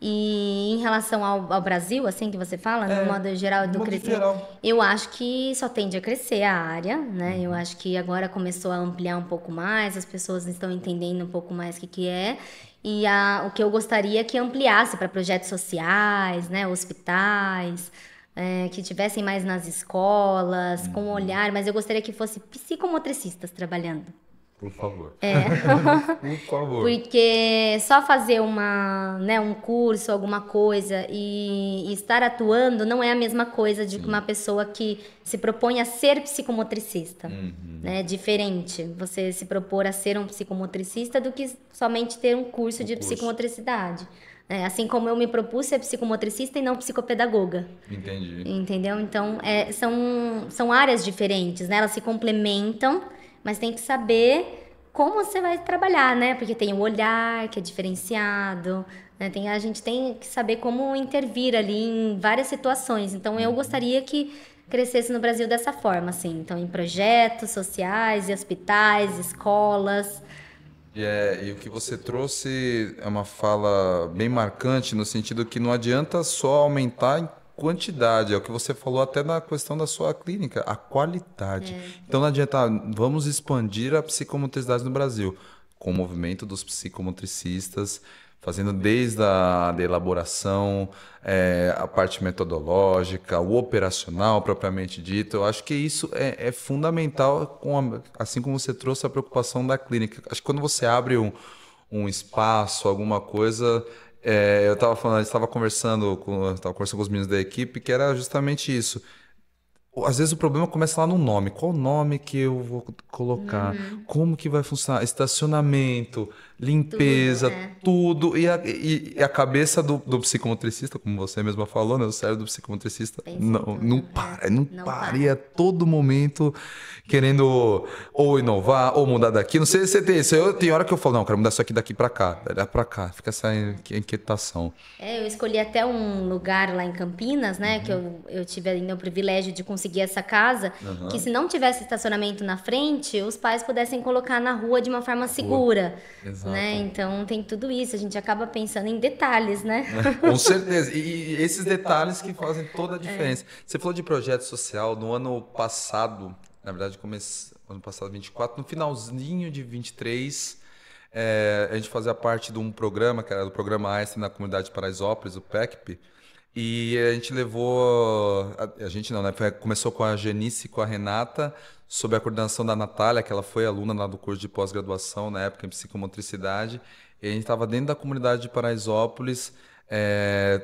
E em relação ao Brasil, assim que você fala, no modo geral do crescimento, eu acho que só tende a crescer a área, né? Eu acho que agora começou a ampliar um pouco mais, as pessoas estão entendendo um pouco mais o que é. E o que eu gostaria é que ampliasse para projetos sociais, né? Hospitais, que tivessem mais nas escolas, com um olhar, mas eu gostaria que fosse psicomotricistas trabalhando. Por favor. Por favor. Porque só fazer um curso, alguma coisa e estar atuando não é a mesma coisa de que uma pessoa que se propõe a ser psicomotricista. Né? É diferente você se propor a ser um psicomotricista do que somente ter um curso de psicomotricidade. Assim como eu me propus ser psicomotricista e não psicopedagoga. Entendi. Entendeu? Então, são áreas diferentes, né? Elas se complementam, mas tem que saber como você vai trabalhar, né? Porque tem o olhar, que é diferenciado, né? A gente tem que saber como intervir ali em várias situações. Então, eu gostaria que crescesse no Brasil dessa forma, assim. Então, em projetos sociais, em hospitais, escolas. E o que você trouxe é uma fala bem marcante, no sentido que não adianta só aumentar em quantidade, é o que você falou até na questão da sua clínica, a qualidade. Então não adianta, vamos expandir a psicomotricidade no Brasil, com o movimento dos psicomotricistas, fazendo desde a da elaboração, a parte metodológica, o operacional propriamente dito. Eu acho que isso é fundamental, assim como você trouxe a preocupação da clínica. Acho que quando você abre um espaço, alguma coisa... eu estava conversando com os meninos da equipe, que era justamente isso. Às vezes o problema começa lá no nome. Qual o nome que eu vou colocar? Como que vai funcionar? Estacionamento, limpeza, tudo. E a cabeça do psicomotricista, como você mesma falou, né? O cérebro do psicomotricista não para. E a todo momento querendo ou inovar, ou mudar daqui. Não sei se você tem isso. Tem hora que eu falo, não, eu quero mudar isso aqui daqui para cá. Daí para cá. Fica essa inquietação. Eu escolhi até um lugar lá em Campinas, né? Que eu tive ainda o privilégio de conseguir essa casa, que se não tivesse estacionamento na frente, os pais pudessem colocar na rua de uma forma segura. Exato. Né? Então tem tudo isso, a gente acaba pensando em detalhes, né? Com certeza. E esses detalhes que fazem toda a diferença. Você falou de projeto social no ano passado, na verdade, ano passado, 24, no finalzinho de 23, a gente fazia parte de um programa, que era do programa Einstein na comunidade de Paraisópolis, o PECP, E a gente levou. A gente não, né? Começou com a Janice e com a Renata, sob a coordenação da Natália, que ela foi aluna lá do curso de pós-graduação na época em psicomotricidade. E a gente estava dentro da comunidade de Paraisópolis,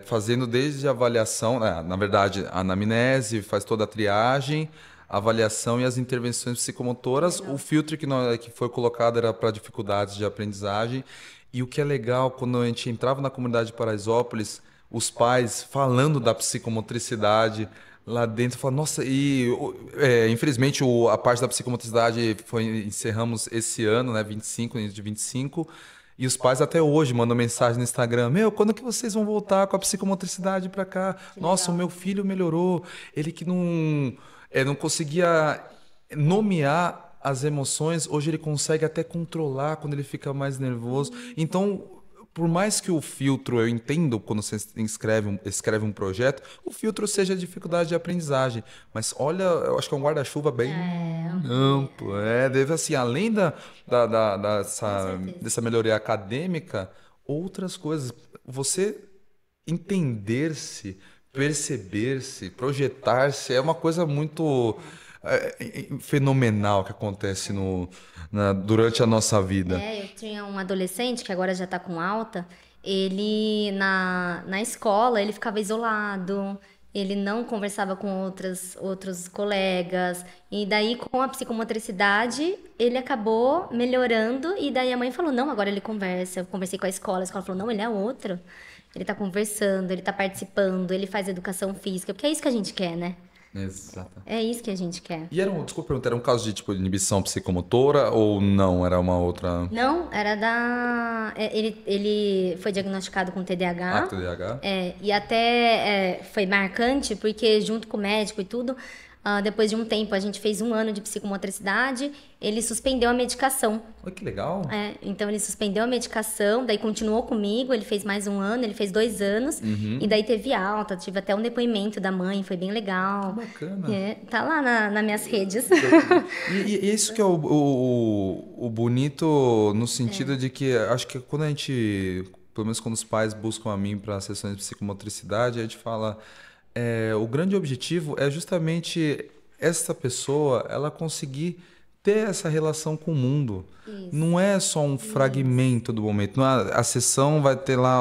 fazendo desde a avaliação, né, na verdade, a anamnese, faz toda a triagem, a avaliação e as intervenções psicomotoras. O filtro que foi colocado era para dificuldades de aprendizagem. E o que é legal, quando a gente entrava na comunidade de Paraisópolis, os pais falando da psicomotricidade lá dentro, falando, nossa, infelizmente a parte da psicomotricidade encerramos esse ano, né, 25, início de 25, e os pais até hoje mandam mensagem no Instagram, meu, quando que vocês vão voltar com a psicomotricidade para cá? Que Nossa, o legal. meu filho melhorou, ele que não conseguia nomear as emoções, hoje ele consegue até controlar quando ele fica mais nervoso. Então, por mais que o filtro, eu entendo quando você escreve um projeto, o filtro seja dificuldade de aprendizagem. Mas olha, eu acho que é um guarda-chuva bem amplo. Deve assim, além Com certeza. dessa melhoria acadêmica, outras coisas. Você entender-se, perceber-se, projetar-se é uma coisa muito fenomenal que acontece durante a nossa vida. Eu tinha um adolescente que agora já tá com alta. Ele na escola ele ficava isolado, ele não conversava com outros colegas. E daí, com a psicomotricidade, ele acabou melhorando. E daí a mãe falou: Não, agora ele conversa. Eu conversei com a escola falou: Não, ele é outro. Ele tá conversando, ele tá participando, ele faz educação física, porque é isso que a gente quer, né? Exato. É isso que a gente quer. Desculpa perguntar, era um caso de tipo inibição psicomotora ou não? Era uma outra. Não, era ele foi diagnosticado com TDAH. TDAH? E até foi marcante, porque junto com o médico e tudo, depois de um tempo, a gente fez 1 ano de psicomotricidade, ele suspendeu a medicação. Olha que legal. Então ele suspendeu a medicação, daí continuou comigo, ele fez mais 1 ano, ele fez 2 anos, e daí teve alta, tive até um depoimento da mãe, foi bem legal. Que bacana. Tá lá nas minhas redes. E isso que é o bonito no sentido de que acho que quando a gente, pelo menos quando os pais buscam a mim para sessões de psicomotricidade, a gente fala, o grande objetivo é justamente essa pessoa, ela conseguir ter essa relação com o mundo. Não é só um fragmento do momento. Não a sessão vai ter lá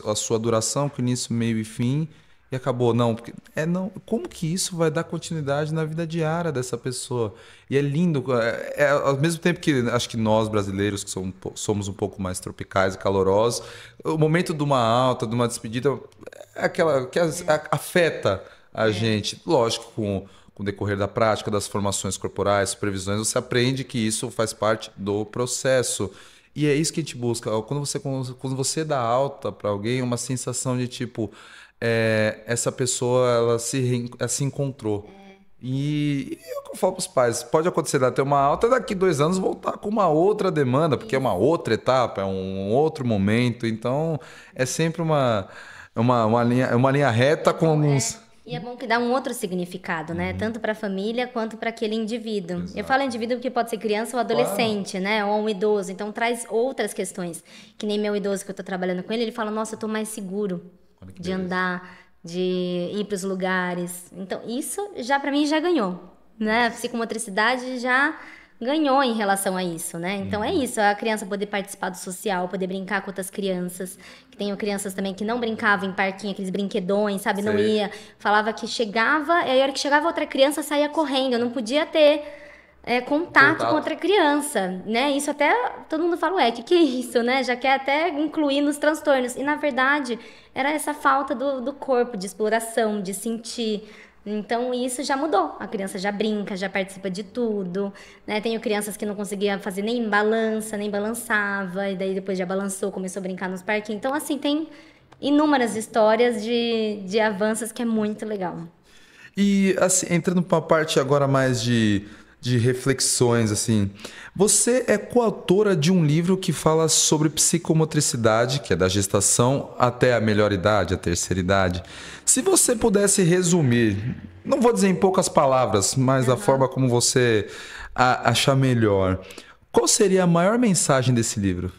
a sua duração, com início, meio e fim, e acabou. Não, porque não. Como que isso vai dar continuidade na vida diária dessa pessoa? E é lindo. Ao mesmo tempo que acho que nós brasileiros que somos um pouco mais tropicais e calorosos, o momento de uma alta, de uma despedida, é aquela que afeta a gente. Lógico, com o decorrer da prática, das formações corporais, supervisões, você aprende que isso faz parte do processo. E é isso que a gente busca. Quando você dá alta para alguém, é uma sensação de tipo, essa pessoa ela se encontrou. E é o que eu falo para os pais, pode acontecer de ter uma alta, daqui 2 anos voltar com uma outra demanda, porque é uma outra etapa, é um outro momento. Então, é sempre uma linha reta com alguns... E é bom que dá um outro significado, né? Tanto para a família quanto para aquele indivíduo. Exato. Eu falo indivíduo porque pode ser criança ou adolescente, né? Ou um idoso. Então traz outras questões. Que nem meu idoso que eu tô trabalhando com ele fala: Nossa, eu tô mais seguro Olha que de beleza. andar, de ir para os lugares. Então isso já para mim já ganhou, né? A psicomotricidade já ganhou em relação a isso, né? Então é isso, a criança poder participar do social, poder brincar com outras crianças. Que tenho crianças também que não brincavam em parquinho, aqueles brinquedões, sabe? Não Sei. ia, falava que chegava, e aí a hora que chegava outra criança saía correndo, eu não podia ter contato com outra criança, né? Isso até todo mundo fala: Ué, que é isso, né? Já quer até incluir nos transtornos. E na verdade era essa falta do corpo, de exploração, de sentir. Então isso já mudou. A criança já brinca, já participa de tudo, né? Tenho crianças que não conseguiam fazer nem balança, nem balançava, e daí depois já balançou, começou a brincar nos parquinhos. Então assim, tem inúmeras histórias de avanços que é muito legal. E assim, entrando para uma parte agora mais de reflexões, assim, você é coautora de um livro que fala sobre psicomotricidade, que é da gestação até a melhor idade, a terceira idade. Se você pudesse resumir, não vou dizer em poucas palavras, mas da forma como você achar melhor, qual seria a maior mensagem desse livro?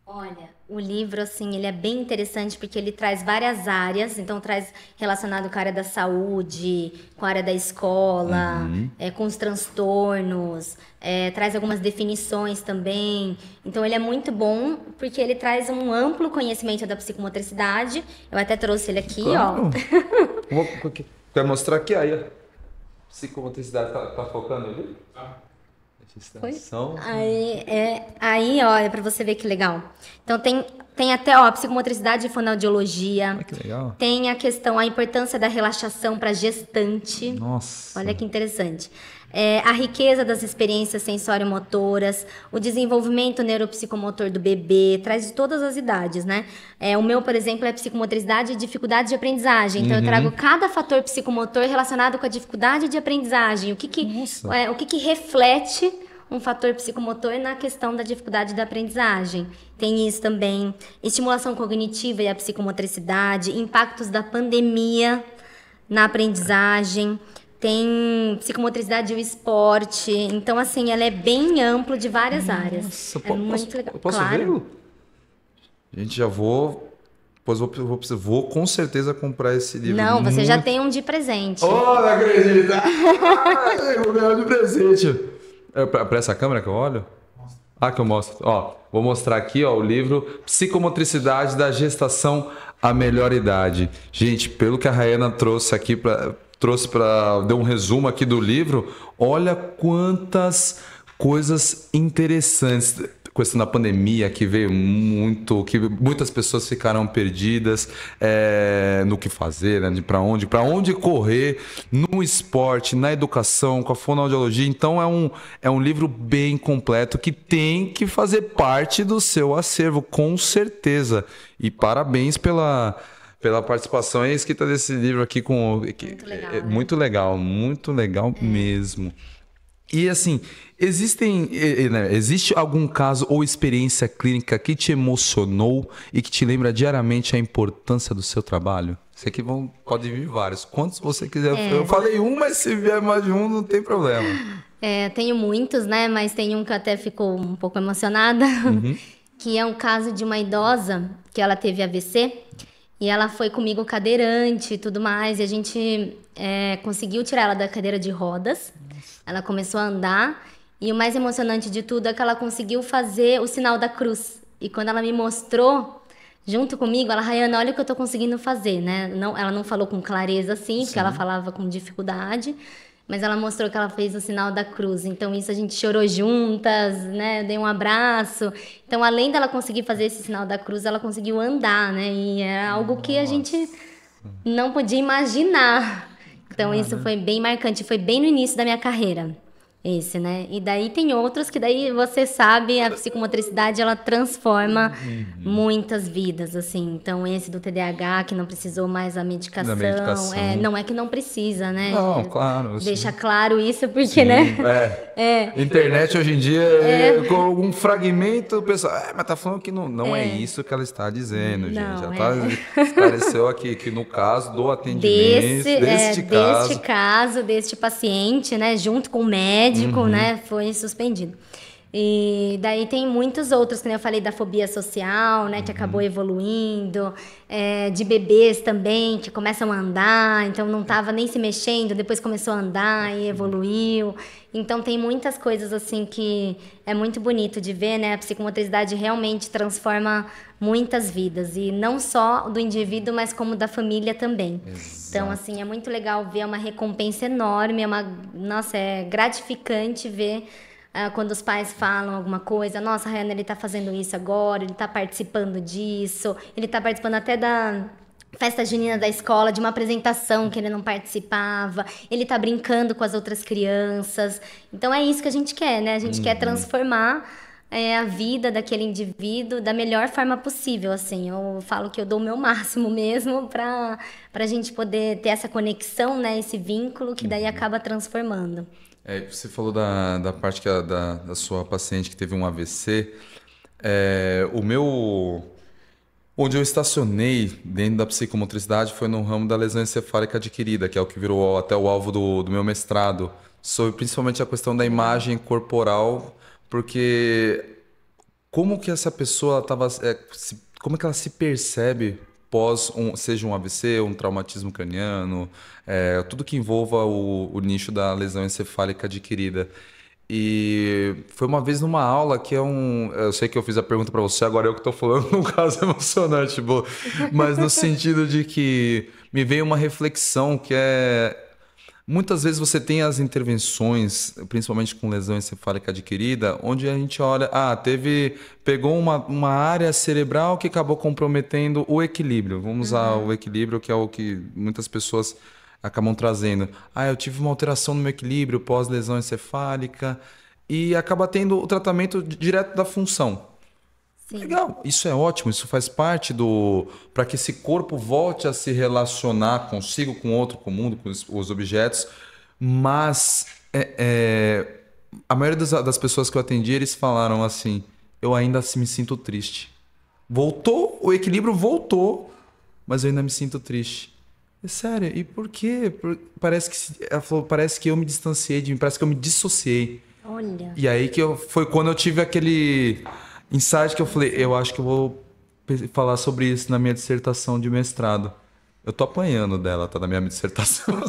Olha, O livro, assim, ele é bem interessante porque ele traz várias áreas, então traz relacionado com a área da saúde, com a área da escola, com os transtornos, traz algumas definições também. Então ele é muito bom porque ele traz um amplo conhecimento da psicomotricidade. Eu até trouxe ele aqui, Claro. Quer mostrar aqui? Aí, ó. Psicomotricidade tá focando ali? Registração. Aí, olha, pra você ver que legal. Então tem até, ó, psicomotricidade e fonoaudiologia. Que legal. Tem a questão, a importância da relaxação para gestante. Nossa. Olha que interessante. A riqueza das experiências sensório-motoras, o desenvolvimento neuropsicomotor do bebê, traz de todas as idades, né? O meu, por exemplo, é psicomotricidade e dificuldade de aprendizagem. Então, eu trago cada fator psicomotor relacionado com a dificuldade de aprendizagem. O que reflete um fator psicomotor na questão da dificuldade da aprendizagem. Tem isso também. Estimulação cognitiva e a psicomotricidade, impactos da pandemia na aprendizagem. Tem psicomotricidade e o esporte. Então, assim, ela é bem amplo de várias áreas. Nossa, muito legal. Eu posso Claro. vê-lo? Gente, já vou... Depois vou com certeza comprar esse livro. Não, você já tem um de presente. Oh, não acredito! Vou ganhar de presente. Pra essa câmera que eu olho? Que eu mostro. Ó, vou mostrar aqui, ó, o livro Psicomotricidade da Gestação à Melhor Idade. Gente, pelo que a Rayana trouxe aqui deu um resumo aqui do livro, olha quantas coisas interessantes. Questão da pandemia que veio muito, que muitas pessoas ficaram perdidas no que fazer, né? Para onde correr, no esporte, na educação, com a fonoaudiologia. Então é um livro bem completo que tem que fazer parte do seu acervo, com certeza. E parabéns pela participação e escrita desse livro aqui Muito legal, né? Muito legal mesmo. E assim, existe algum caso ou experiência clínica que te emocionou e que te lembra diariamente a importância do seu trabalho? Sei que pode vir vários. Quantos você quiser. Eu falei mas se vier mais de um, não tem problema. Tenho muitos, né? Mas tem um que até ficou um pouco emocionada, que é um caso de uma idosa que ela teve AVC e ela foi comigo cadeirante e tudo mais, e a gente conseguiu tirar ela da cadeira de rodas. Ela começou a andar e o mais emocionante de tudo é que ela conseguiu fazer o sinal da cruz. E quando ela me mostrou, junto comigo, ela, Rayana, olha o que eu tô conseguindo fazer, né? Ela não falou com clareza assim, porque ela falava com dificuldade, mas ela mostrou que ela fez o sinal da cruz. Então isso a gente chorou juntas, né? Dei um abraço. Então além dela conseguir fazer esse sinal da cruz, ela conseguiu andar, né? E era algo que a gente não podia imaginar. Então isso foi bem marcante, foi bem no início da minha carreira, esse, né? E daí tem outros que daí você sabe, a psicomotricidade ela transforma muitas vidas, assim. Então esse do TDAH que não precisou mais a medicação, não é que não precisa, né? Não, claro. Deixa claro isso porque, né? Internet hoje em dia com algum fragmento, o pessoal, mas tá falando que não é isso que ela está dizendo, gente. Já esclareceu aqui que no caso do atendimento deste paciente, né, junto com o médico, né, foi suspendido. E daí tem muitos outros, que eu falei da fobia social, né, que acabou evoluindo, de bebês também, que começam a andar, então não estava nem se mexendo, depois começou a andar e evoluiu. Então tem muitas coisas assim que é muito bonito de ver, né, a psicomotricidade realmente transforma muitas vidas, e não só do indivíduo, mas como da família também. Exato. Então, assim, é muito legal ver, uma recompensa enorme, é gratificante ver quando os pais falam alguma coisa, nossa, Rayana, ele tá fazendo isso agora, ele tá participando disso, ele tá participando até da festa junina da escola, de uma apresentação que ele não participava, ele tá brincando com as outras crianças. Então é isso que a gente quer, né? A gente quer transformar a vida daquele indivíduo da melhor forma possível, assim. Eu falo que eu dou o meu máximo mesmo pra gente poder ter essa conexão, né? Esse vínculo que daí acaba transformando. Você falou da parte da sua paciente que teve um AVC. Onde eu estacionei dentro da psicomotricidade foi no ramo da lesão encefálica adquirida, que é o que virou até o alvo do meu mestrado, sobre principalmente a questão da imagem corporal, porque como que essa pessoa estava, como é que ela se percebe pós seja um AVC, um traumatismo craniano, tudo que envolva o nicho da lesão encefálica adquirida. E foi uma vez numa aula que eu sei que eu fiz a pergunta para você, agora eu que estou falando num caso emocionante, tipo, mas no sentido de que me veio uma reflexão que muitas vezes você tem as intervenções, principalmente com lesão encefálica adquirida, onde a gente olha, pegou uma área cerebral que acabou comprometendo o equilíbrio. Vamos usar o equilíbrio, que é o que muitas pessoas acabam trazendo. Eu tive uma alteração no meu equilíbrio pós-lesão encefálica e acaba tendo o tratamento direto da função. Sim. Legal, isso é ótimo, isso faz parte para que esse corpo volte a se relacionar consigo, com o outro, com o mundo, com os objetos, mas a maioria das pessoas que eu atendi, eles falaram assim, eu ainda me sinto triste. Voltou, o equilíbrio voltou, mas eu ainda me sinto triste. É sério, e por quê? Ela falou, parece que eu me distanciei de mim, parece que eu me dissociei. Olha. E aí foi quando eu tive aquele insight que eu falei, eu acho que eu vou falar sobre isso na minha dissertação de mestrado. Eu tô apanhando dela, tá? Na minha dissertação.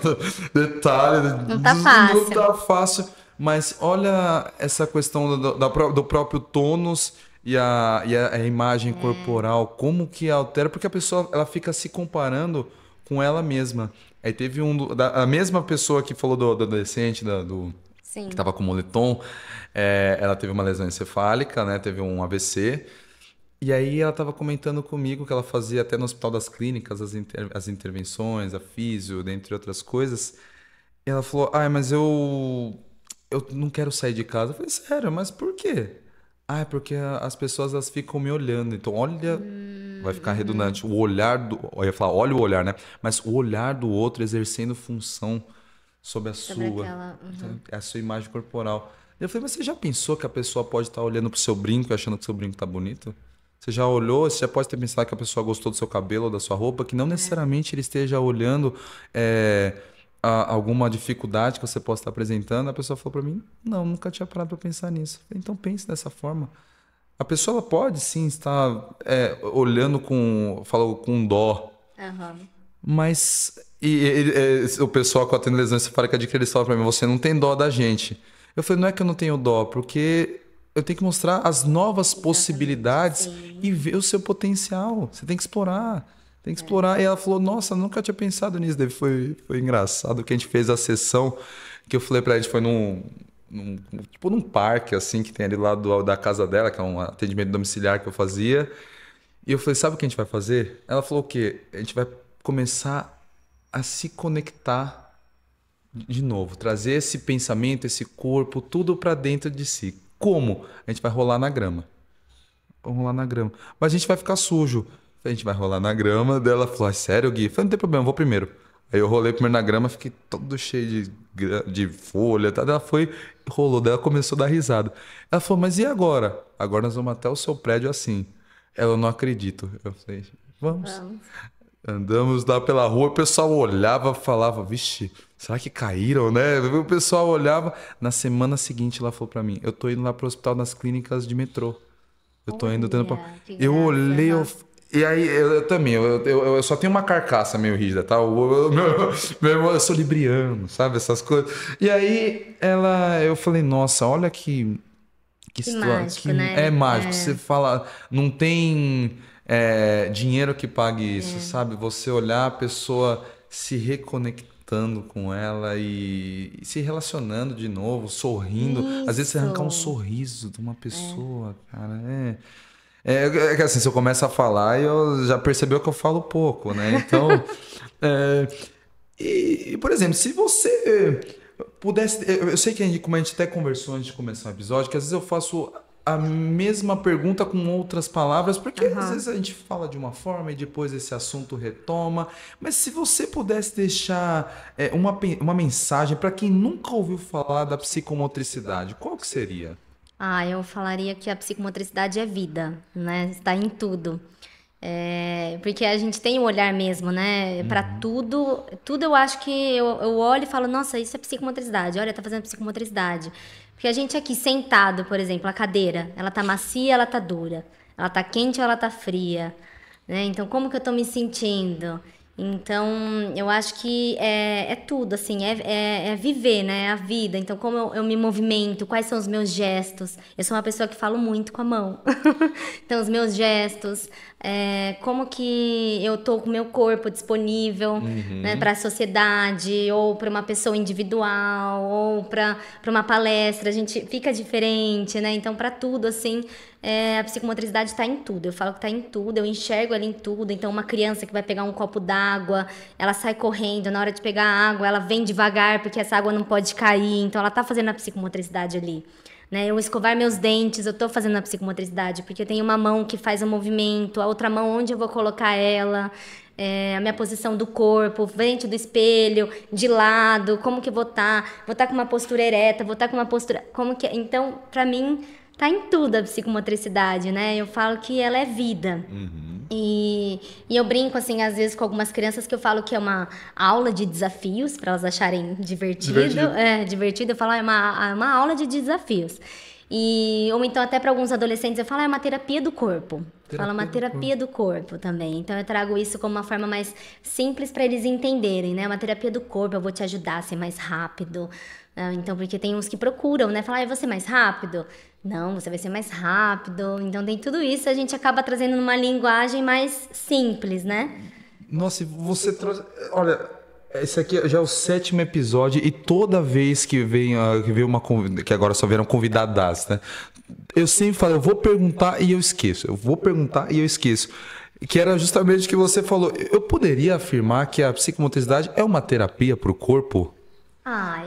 Detalhe. Não tá fácil. Não tá fácil. Mas olha essa questão do próprio tônus e a imagem corporal, como que altera, porque a pessoa ela fica se comparando com ela mesma. Aí teve a mesma pessoa que falou do adolescente, Sim. que estava com moletom, ela teve uma lesão encefálica, né? Teve um AVC. E aí ela estava comentando comigo que ela fazia até no Hospital das Clínicas as intervenções, a físio, dentre outras coisas. E ela falou, mas eu não quero sair de casa. Eu falei, sério, mas por quê? É porque as pessoas elas ficam me olhando. Então, olha, vai ficar redundante. O olhar eu ia falar, olha o olhar, né? Mas o olhar do outro exercendo função sobre a sua, a sua imagem corporal. Eu falei, mas você já pensou que a pessoa pode estar olhando pro seu brinco e achando que seu brinco tá bonito? Você já olhou, você já pode ter pensado que a pessoa gostou do seu cabelo ou da sua roupa, que não necessariamente ele esteja olhando alguma dificuldade que você possa estar apresentando. A pessoa falou para mim, não, nunca tinha parado para pensar nisso. Eu falei, então pense dessa forma. A pessoa ela pode sim estar olhando com dó, mas o pessoal que eu atendo lesão encefálica de que eles falam para mim, você não tem dó da gente. Eu falei, não é que eu não tenho dó, porque eu tenho que mostrar as novas possibilidades e ver o seu potencial. Você tem que explorar. Tem que explorar. E ela falou, nossa, nunca tinha pensado nisso. Daí foi engraçado que a gente fez a sessão que eu falei pra ela, a gente foi num parque, assim, que tem ali lá da casa dela, que é um atendimento domiciliar que eu fazia. E eu falei, sabe o que a gente vai fazer? Ela falou o quê? A gente vai começar a se conectar de novo, trazer esse pensamento, esse corpo, tudo pra dentro de si. Como? A gente vai rolar na grama. Vamos rolar na grama. Mas a gente vai ficar sujo. A gente vai rolar na grama. Daí ela falou, sério, Gui? Eu falei, não tem problema, eu vou primeiro. Aí eu rolei primeiro na grama, fiquei todo cheio de folha. Tá? Daí ela foi, rolou. Daí ela começou a dar risada. Ela falou, mas e agora? Agora nós vamos até o seu prédio assim. Ela, não acredito. Eu falei, vamos. Andamos lá pela rua, o pessoal olhava, falava, vixe, será que caíram, né? O pessoal olhava. Na semana seguinte, ela falou pra mim, eu tô indo lá pro Hospital das Clínicas de metrô. Eu tô indo tendo... Eu olhei, e aí eu também, eu só tenho uma carcaça meio rígida, tá? Eu sou libriano, sabe? Essas coisas. E aí eu falei, nossa, olha que mágico, né? É mágico. Você fala, não tem dinheiro que pague isso, sabe? Você olhar a pessoa se reconectando com ela e se relacionando de novo, sorrindo. Às vezes você arrancar um sorriso de uma pessoa, cara, é que assim, se eu começo a falar, eu já percebeu que eu falo pouco, né? Então, por exemplo, se você pudesse... Eu sei que como a gente até conversou antes de começar o episódio, que às vezes eu faço a mesma pergunta com outras palavras, porque às vezes a gente fala de uma forma e depois esse assunto retoma. Mas se você pudesse deixar uma mensagem para quem nunca ouviu falar da psicomotricidade, qual que seria? Eu falaria que a psicomotricidade é vida, né? Está em tudo. Porque a gente tem um olhar mesmo, né? Para tudo eu acho que eu olho e falo, nossa, isso é psicomotricidade. Olha, tá fazendo psicomotricidade. Porque a gente aqui sentado, por exemplo, a cadeira, ela tá macia, ela tá dura. Ela tá quente ou ela tá fria, né? Então, como que eu tô me sentindo? Então, eu acho que é tudo, assim, é viver, né? É a vida. Então, como eu me movimento, quais são os meus gestos? Eu sou uma pessoa que falo muito com a mão. Então, os meus gestos, como que eu tô com o meu corpo disponível, né, para a sociedade, ou para uma pessoa individual, ou para uma palestra, a gente fica diferente, né? Então, para tudo, assim, a psicomotricidade está em tudo. Eu falo que está em tudo, eu enxergo ela em tudo. Então, uma criança que vai pegar um copo d'água, ela sai correndo, na hora de pegar a água, ela vem devagar, porque essa água não pode cair. Então, ela está fazendo a psicomotricidade ali. Né? Eu escovar meus dentes, eu estou fazendo a psicomotricidade, porque eu tenho uma mão que faz o movimento, a outra mão onde eu vou colocar ela, a minha posição do corpo, frente do espelho, de lado, como que eu vou estar? Vou estar com uma postura ereta, vou estar com uma postura... Como que... Então, para mim, tá em tudo a psicomotricidade, né? Eu falo que ela é vida. E eu brinco, assim, às vezes com algumas crianças que eu falo que é uma aula de desafios, para elas acharem divertido. Divertido. Eu falo, é uma aula de desafios. Ou então até para alguns adolescentes eu falo, é uma terapia do corpo. Fala uma terapia do corpo também. Então eu trago isso como uma forma mais simples para eles entenderem, né? Uma terapia do corpo, eu vou te ajudar a ser mais rápido. Então, porque tem uns que procuram, né? Falar, eu vou ser mais rápido? Não, você vai ser mais rápido. Então tem tudo isso, a gente acaba trazendo numa linguagem mais simples, né? Nossa, e você trouxe... Olha, esse aqui já é o 7º episódio e toda vez que vem uma convidada, que agora só vieram convidadas, né? Eu sempre falo, eu vou perguntar e eu esqueço. Eu vou perguntar e eu esqueço. Que era justamente o que você falou. Eu poderia afirmar que a psicomotricidade é uma terapia para o corpo?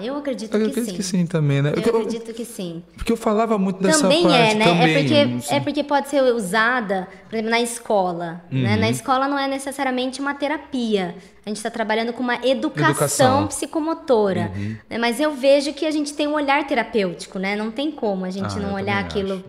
Eu acredito Eu que acredito sim. que sim também, né? Eu acredito que sim. Porque eu falava muito dessa Também parte. né? Também, É porque pode ser usada, por exemplo, na escola. Né? Na escola não é necessariamente uma terapia. A gente está trabalhando com uma educação psicomotora. Né? Mas eu vejo que a gente tem um olhar terapêutico, né? Não tem como a gente não olhar aquilo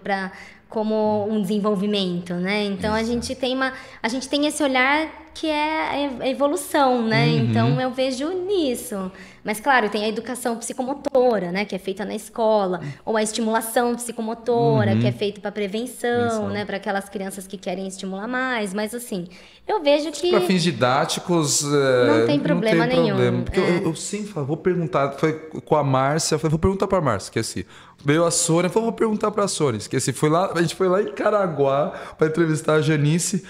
como um desenvolvimento, né? Então a gente tem esse olhar que é a evolução, né? Então eu vejo nisso. Mas claro, tem a educação psicomotora, né, que é feita na escola, ou a estimulação psicomotora, que é feita para prevenção, né, para aquelas crianças que querem estimular mais, mas assim, eu vejo que para fins didáticos não tem problema nenhum. Porque eu sempre falo, vou perguntar, foi com a Márcia, vou perguntar para a Márcia, esqueci. Veio a Sônia, vou perguntar para a Sônia, esqueci. A gente foi lá em Caraguá para entrevistar a Janice.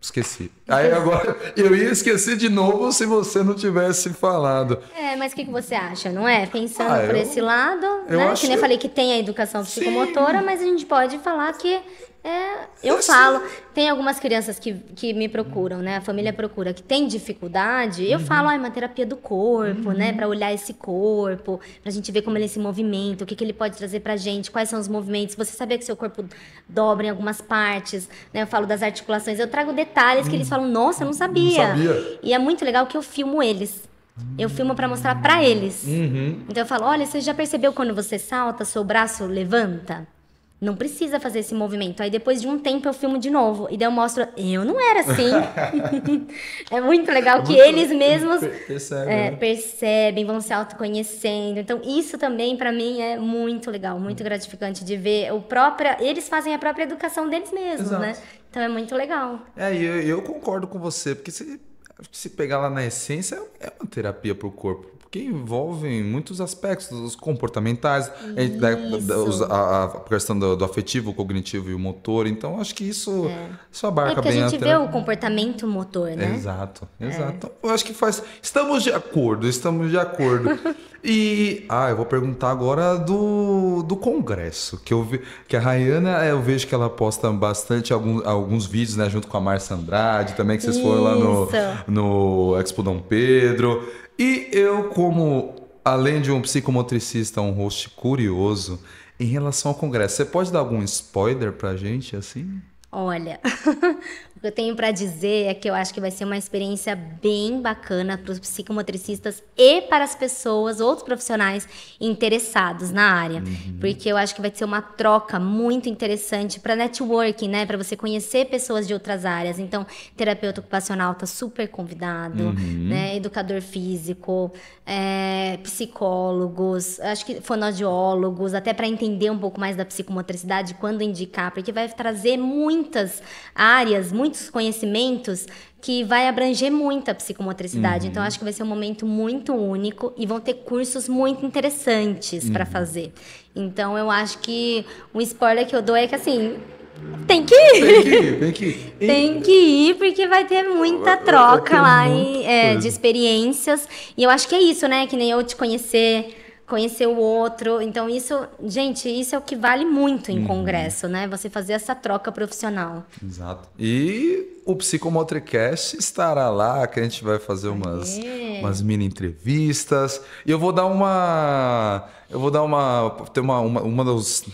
Esqueci. Aí agora eu ia esquecer de novo se você não tivesse falado. Mas o que você acha, não é? Pensando por esse lado, né? Que nem eu falei que tem a educação psicomotora, mas a gente pode falar que falo, tem algumas crianças que me procuram, né? A família procura, que tem dificuldade. Eu falo, é uma terapia do corpo, né? Pra olhar esse corpo, pra gente ver como ele se movimenta, o que ele pode trazer pra gente, quais são os movimentos. Você sabia que seu corpo dobra em algumas partes, né? Eu falo das articulações, eu trago detalhes que eles falam, nossa, eu não sabia. E é muito legal que eu filmo eles. Eu filmo pra mostrar pra eles. Então eu falo, olha, você já percebeu quando você salta, seu braço levanta? Não precisa fazer esse movimento. Aí depois de um tempo eu filmo de novo. E daí eu mostro, eu não era assim. É muito legal que eles mesmos percebem, vão se autoconhecendo. Então isso também pra mim é muito legal, muito gratificante de ver eles fazem a própria educação deles mesmos, né? Então é muito legal. Eu concordo com você, porque se pegar lá na essência, é uma terapia para o corpo. Porque envolve muitos aspectos, os comportamentais, a questão do afetivo, o cognitivo e o motor. Então, acho que isso abarca porque bem a gente vê o comportamento motor, né? Exato. Eu acho que Estamos de acordo. E eu vou perguntar agora do congresso, que eu vi, que a Rayana, eu vejo que ela posta bastante alguns vídeos, né, junto com a Márcia Andrade, também que vocês foram lá no Expo Dom Pedro. E eu, como, além de um psicomotricista, um host curioso, em relação ao congresso, você pode dar algum spoiler pra gente, assim? Olha, O que eu tenho para dizer é que eu acho que vai ser uma experiência bem bacana para os psicomotricistas e para as pessoas, outros profissionais interessados na área. Porque eu acho que vai ser uma troca muito interessante para networking, né? Para você conhecer pessoas de outras áreas. Então, terapeuta ocupacional está super convidado, né? Educador físico, psicólogos, acho que fonoaudiólogos, até para entender um pouco mais da psicomotricidade, quando indicar, porque vai trazer muitas áreas, muitos conhecimentos que vai abranger muito a psicomotricidade. Então, acho que vai ser um momento muito único e vão ter cursos muito interessantes para fazer. Então, eu acho que um spoiler que eu dou é que, assim, tem que ir. Tem que ir. Tem que ir, porque vai ter muita troca lá de experiências. E eu acho que é isso, né? Que nem eu te conhecer o outro. Então, isso, gente, isso é o que vale muito em congresso, né? Você fazer essa troca profissional. Exato. E o Psicomotricast estará lá, que a gente vai fazer umas mini entrevistas. E eu vou dar uma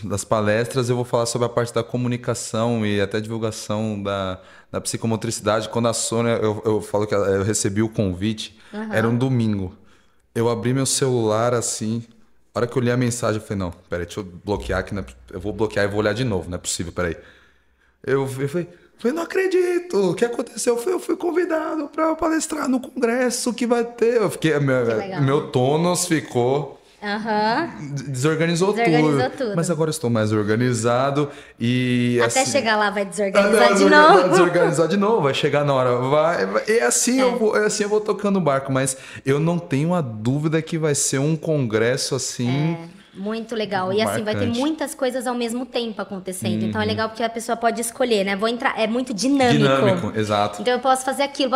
das palestras, eu vou falar sobre a parte da comunicação e até divulgação da psicomotricidade. Quando a Sônia, eu falo que eu recebi o convite, era um domingo. Eu abri meu celular assim, a hora que eu li a mensagem, eu falei, não, peraí, deixa eu bloquear aqui, eu vou bloquear e vou olhar de novo, não é possível, peraí. Eu falei, não acredito, o que aconteceu? Eu fui convidado para palestrar no congresso que vai ter. Eu fiquei, meu tônus ficou... Desorganizou tudo. Mas agora eu estou mais organizado e... Até assim, chegar lá vai desorganizar de novo. Vai desorganizar de novo, vai chegar na hora. E assim, eu vou tocando o barco, mas eu não tenho a dúvida que vai ser um congresso assim... Muito legal. E assim, vai ter muitas coisas ao mesmo tempo acontecendo. Então é legal porque a pessoa pode escolher, né? Vou entrar, é muito dinâmico. Exato. Então eu posso fazer aquilo,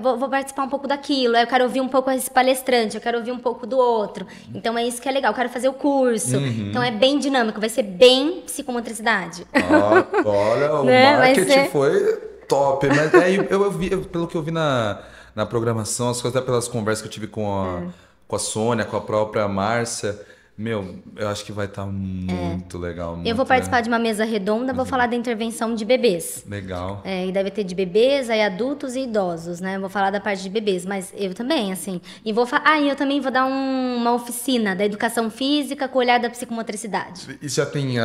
vou participar um pouco daquilo. Aí eu quero ouvir um pouco esse palestrante, eu quero ouvir um pouco do outro. Então é isso que é legal. Eu quero fazer o curso. Então é bem dinâmico, vai ser bem psicomotricidade. Olha, o marketing foi top. Mas eu vi, pelo que eu vi na programação, as coisas, até pelas conversas que eu tive com a Sônia, com a própria Márcia. Meu, eu acho que vai estar muito legal. Eu vou participar de uma mesa redonda, vou falar da intervenção de bebês. Legal. E deve ter de bebês, aí adultos e idosos, né? Eu vou falar da parte de bebês, mas eu também, assim. E eu também vou dar uma oficina da educação física com o olhar da psicomotricidade. E já tem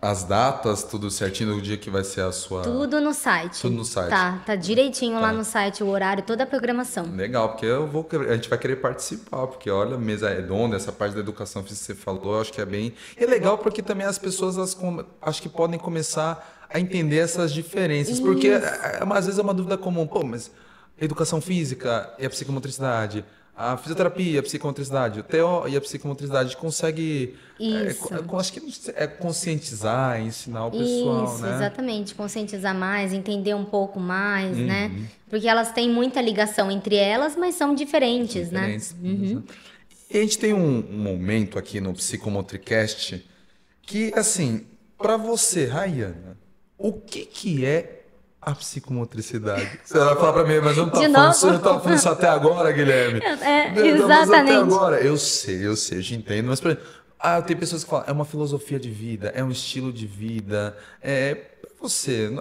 as datas, tudo certinho, do dia que vai ser a sua... Tudo no site. Tudo no site. Tá direitinho lá no site, o horário, toda a programação. Legal, porque a gente vai querer participar, porque olha, mesa redonda, essa parte da educação que você falou, eu acho que é bem... É legal porque também as pessoas, acho que podem começar a entender essas diferenças. Isso. Porque às vezes é uma dúvida comum. Pô, mas a educação física e a psicomotricidade, a fisioterapia, a psicomotricidade, o TO e a psicomotricidade consegue... acho que conscientizar, ensinar o pessoal, isso, né? Exatamente. Conscientizar mais, entender um pouco mais, né? Porque elas têm muita ligação entre elas, mas são diferentes, né? E a gente tem um momento aqui no Psicomotricast que, assim, para você, Rayana, o que é a psicomotricidade? Você vai falar para mim, mas eu não estava falando isso até agora, Guilherme. Exatamente. Até agora. Eu sei, eu te entendo, mas tem pessoas que falam, é uma filosofia de vida, é um estilo de vida, você...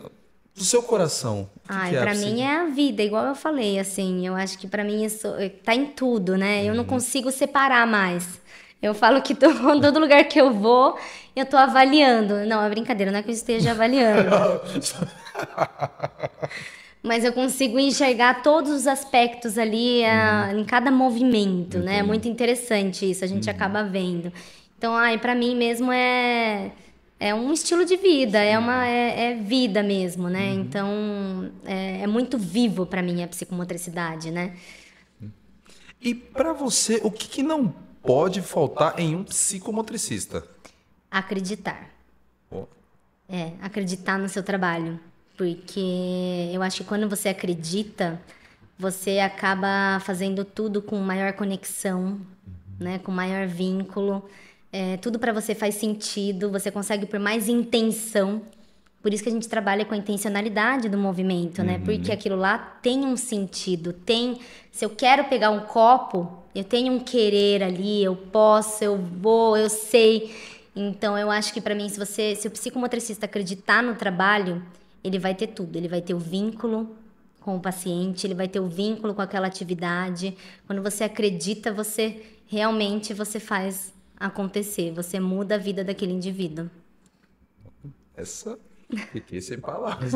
Do seu coração. Pra mim é a vida, igual eu falei, assim. Eu acho que pra mim isso tá em tudo, né? Eu não consigo separar mais. Eu falo que todo lugar que eu vou, eu tô avaliando. Não, é brincadeira, não é que eu esteja avaliando. Mas eu consigo enxergar todos os aspectos ali em cada movimento, né? É muito interessante isso, a gente acaba vendo. Então, pra mim mesmo é um estilo de vida, é vida mesmo, né? Então, é muito vivo para mim a psicomotricidade, né? E para você, o que não pode faltar em um psicomotricista? Acreditar. Acreditar no seu trabalho. Porque eu acho que quando você acredita, você acaba fazendo tudo com maior conexão, né? Com maior vínculo. Tudo para você faz sentido, você consegue por mais intenção. Por isso que a gente trabalha com a intencionalidade do movimento, né? Porque aquilo lá tem um sentido, se eu quero pegar um copo, eu tenho um querer ali, eu posso, eu vou, eu sei. Então eu acho que para mim, se o psicomotricista acreditar no trabalho, ele vai ter tudo. Ele vai ter o vínculo com o paciente, ele vai ter o vínculo com aquela atividade. Quando você acredita, você realmente você faz acontecer, você muda a vida daquele indivíduo. Fiquei sem palavras.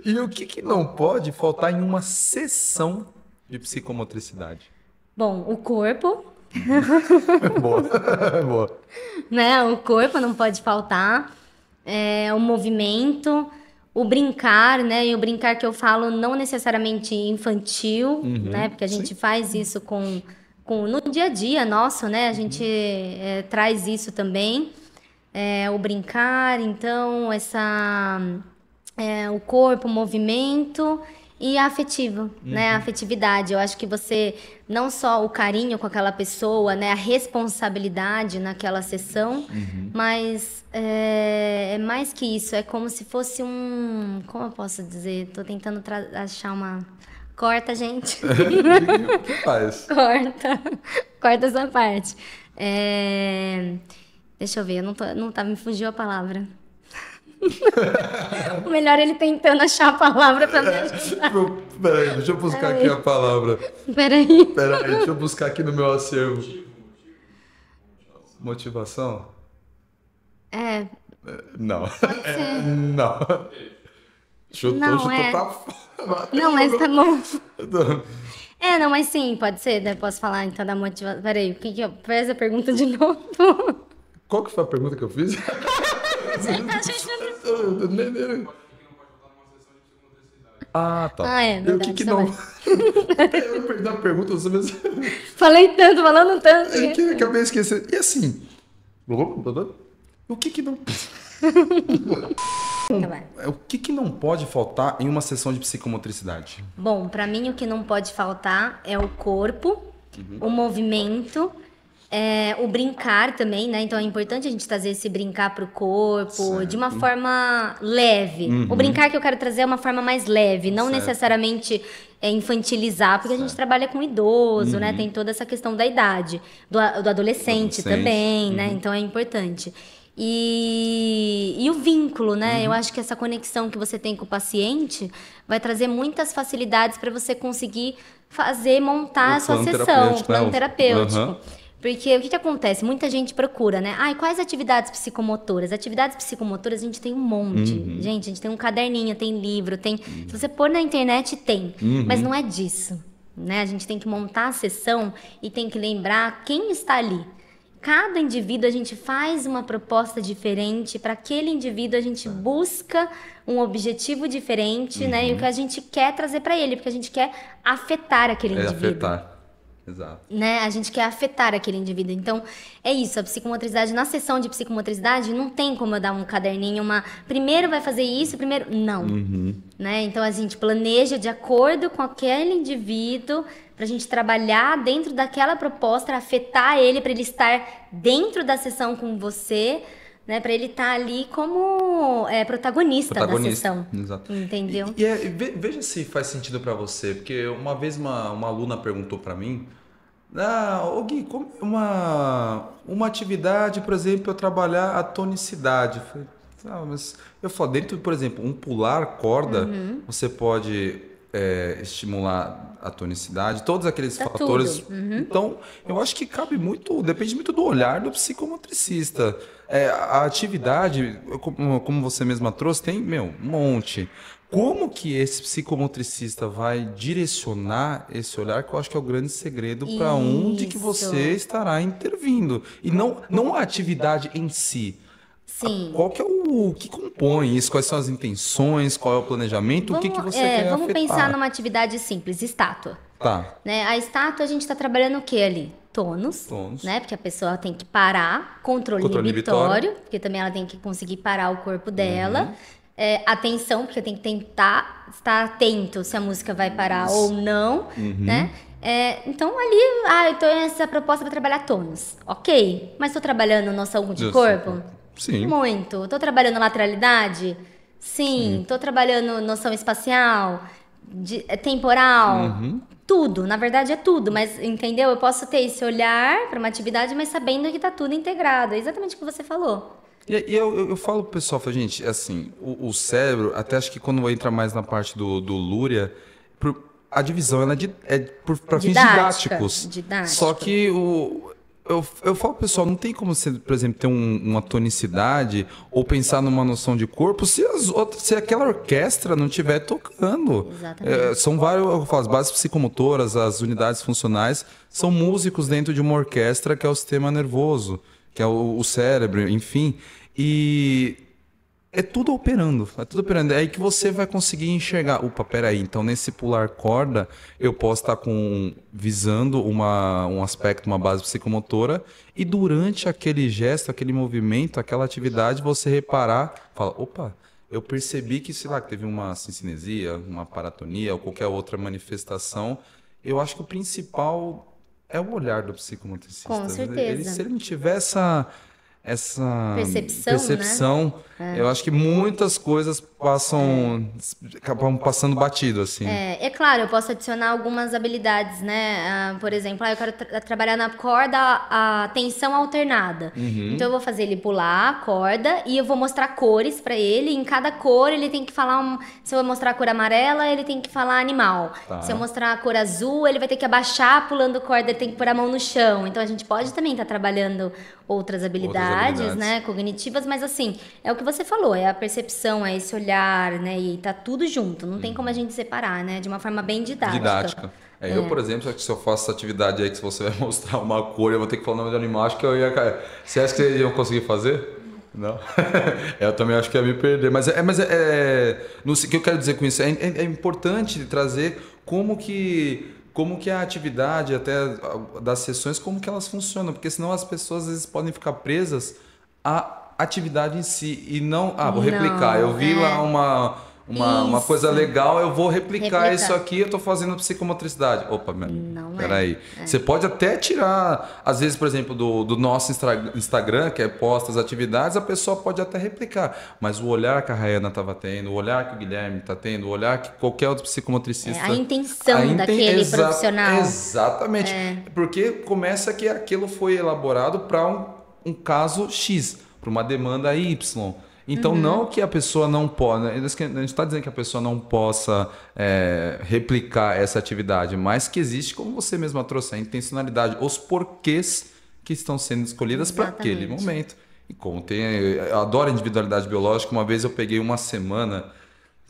E o que não pode faltar em uma sessão de psicomotricidade? Bom, o corpo. Boa. Boa. Né? O corpo não pode faltar. O movimento, o brincar, né? E o brincar que eu falo não necessariamente infantil, né? Porque a gente faz isso no dia a dia nosso, né? A gente traz isso também. O brincar, então, o corpo, o movimento e a afetivo, né? A afetividade. Eu acho que você, não só o carinho com aquela pessoa, né? A responsabilidade naquela sessão, mas é mais que isso. É como se fosse como eu posso dizer? Tô tentando achar uma... Corta, gente. O que faz? Corta essa parte. Deixa eu ver, me fugiu a palavra. O melhor é ele tentando achar a palavra pra me ajudar. Peraí, deixa eu buscar aqui a palavra. Peraí, deixa eu buscar aqui no meu acervo. Motivação? Não. Não. Chutou pra fora. Não, mas tá bom. Não, mas sim, pode ser, né? Posso falar então da motivação. Peraí, faz a pergunta de novo. Qual que foi a pergunta que eu fiz? Ah, tá. Verdade, o que não... Eu perdi a pergunta, você mesmo... Falando tanto. Que acabei esquecendo. E assim... O que não... O que não pode faltar em uma sessão de psicomotricidade? Bom, pra mim o que não pode faltar é o corpo, o movimento, o brincar também, né? Então é importante a gente trazer esse brincar pro corpo de uma forma leve. O brincar que eu quero trazer é uma forma mais leve, não necessariamente infantilizar, porque a gente trabalha com idoso, né? Tem toda essa questão da idade, do adolescente também, né? Então é importante. E o vínculo, né? Eu acho que essa conexão que você tem com o paciente vai trazer muitas facilidades para você conseguir montar a sua sessão, o plano terapêutico. Porque o que acontece? Muita gente procura, né? Quais atividades psicomotoras? Atividades psicomotoras a gente tem um monte. Gente, a gente tem um caderninho, tem livro, tem... Se você pôr na internet, tem. Mas não é disso, né? A gente tem que montar a sessão e tem que lembrar quem está ali. Cada indivíduo a gente faz uma proposta diferente, para aquele indivíduo a gente busca um objetivo diferente, né? E o que a gente quer trazer para ele, porque a gente quer afetar aquele indivíduo. Afetar, exato. Né? A gente quer afetar aquele indivíduo. Então, é isso, a psicomotricidade, na sessão de psicomotricidade, não tem como eu dar um caderninho, primeiro vai fazer isso, primeiro... Não. Né? Então, a gente planeja de acordo com aquele indivíduo, pra gente trabalhar dentro daquela proposta, afetar ele, para ele estar dentro da sessão com você, né? Para ele estar ali como protagonista da sessão. Exato. Entendeu? Veja se faz sentido para você, porque uma vez uma aluna perguntou para mim, Gui, como uma atividade, por exemplo, eu trabalhar a tonicidade. Eu falei, dentro, por exemplo, um pular corda, você pode estimular a tonicidade, todos aqueles fatores. Então, eu acho que depende muito do olhar do psicomotricista. A atividade, como você mesma trouxe, tem, um monte. Como que esse psicomotricista vai direcionar esse olhar, que eu acho que é o grande segredo para onde que você estará intervindo. E não a atividade em si. Sim. Qual que é o que compõe isso? Quais são as intenções? Qual é o planejamento? O que você quer Vamos afetar? pensar numa atividade simples, estátua. Tá. Né? A estátua a gente está trabalhando o que ali? Tônus, né? Porque a pessoa tem que parar, controle inibitório, porque também ela tem que conseguir parar o corpo dela. Atenção, porque tem que tentar estar atento se a música vai parar ou não, né? Então ali, eu tô nessa proposta para trabalhar tônus. Ok, mas estou trabalhando noção de corpo? Sim. Muito. Estou trabalhando lateralidade? Sim. Estou trabalhando noção espacial, temporal? Tudo, na verdade é tudo, mas entendeu? Eu posso ter esse olhar para uma atividade, mas sabendo que está tudo integrado. É exatamente o que você falou. E eu falo pro pessoal, falo, gente, assim, o cérebro, até acho que quando entra mais na parte do Lúria, a divisão ela para fins didáticos. Só que eu falo pro pessoal, não tem como você, por exemplo, ter uma tonicidade ou pensar numa noção de corpo se aquela orquestra não estiver tocando. Exatamente. São vários, eu falo, as bases psicomotoras, as unidades funcionais, são músicos dentro de uma orquestra que é o sistema nervoso, que é o cérebro, enfim. E é tudo operando, é tudo operando. É aí que você vai conseguir enxergar. Opa, peraí, então nesse pular corda eu posso estar visando um aspecto, uma base psicomotora, e durante aquele gesto, aquele movimento, aquela atividade, você reparar, fala, opa, eu percebi que, sei lá, que teve uma cinecinesia, uma paratonia ou qualquer outra manifestação. Eu acho que o principal é o olhar do psicomotricista. Com certeza. Se ele não tiver essa percepção, né? Eu acho que muitas coisas acabam passando batido, assim. É claro, eu posso adicionar algumas habilidades, né? Por exemplo, eu quero trabalhar na corda a tensão alternada. Então eu vou fazer ele pular a corda e eu vou mostrar cores para ele. Em cada cor ele tem que falar se eu mostrar a cor amarela, ele tem que falar animal. Tá. Se eu mostrar a cor azul, ele vai ter que abaixar pulando corda, ele tem que pôr a mão no chão. Então a gente pode também estar trabalhando outras habilidades, né, cognitivas, mas assim, é o que você falou, é a percepção, é esse olhar, né, e tá tudo junto, não tem como a gente separar, né, de uma forma bem didática. Eu, por exemplo, acho que se eu faço essa atividade aí que você vai mostrar uma cor, eu vou ter que falar o nome do animal, acho que eu ia cair. Você acha que vocês iam conseguir fazer? Não? Eu também acho que ia me perder, mas o que eu quero dizer com isso, é importante trazer como que a atividade até das sessões, como que elas funcionam, porque senão as pessoas às vezes podem ficar presas à atividade em si e não, vou replicar, eu vi lá uma coisa legal, eu vou replicar isso aqui, eu estou fazendo psicomotricidade. Opa, peraí. Você pode até tirar, às vezes, por exemplo, do nosso Instagram, que é posta as atividades, a pessoa pode até replicar, mas o olhar que a Rayana estava tendo, o olhar que o Guilherme está tendo, o olhar que qualquer outro psicomotricista... a intenção daquele profissional. Exatamente. Porque começa que aquilo foi elaborado para um caso X, para uma demanda Y. Então, não que a pessoa não pode... A gente está dizendo que a pessoa não possa replicar essa atividade, mas que existe, como você mesma trouxe, a intencionalidade, os porquês que estão sendo escolhidas para aquele momento. E como eu adoro a individualidade biológica, uma vez eu peguei uma semana,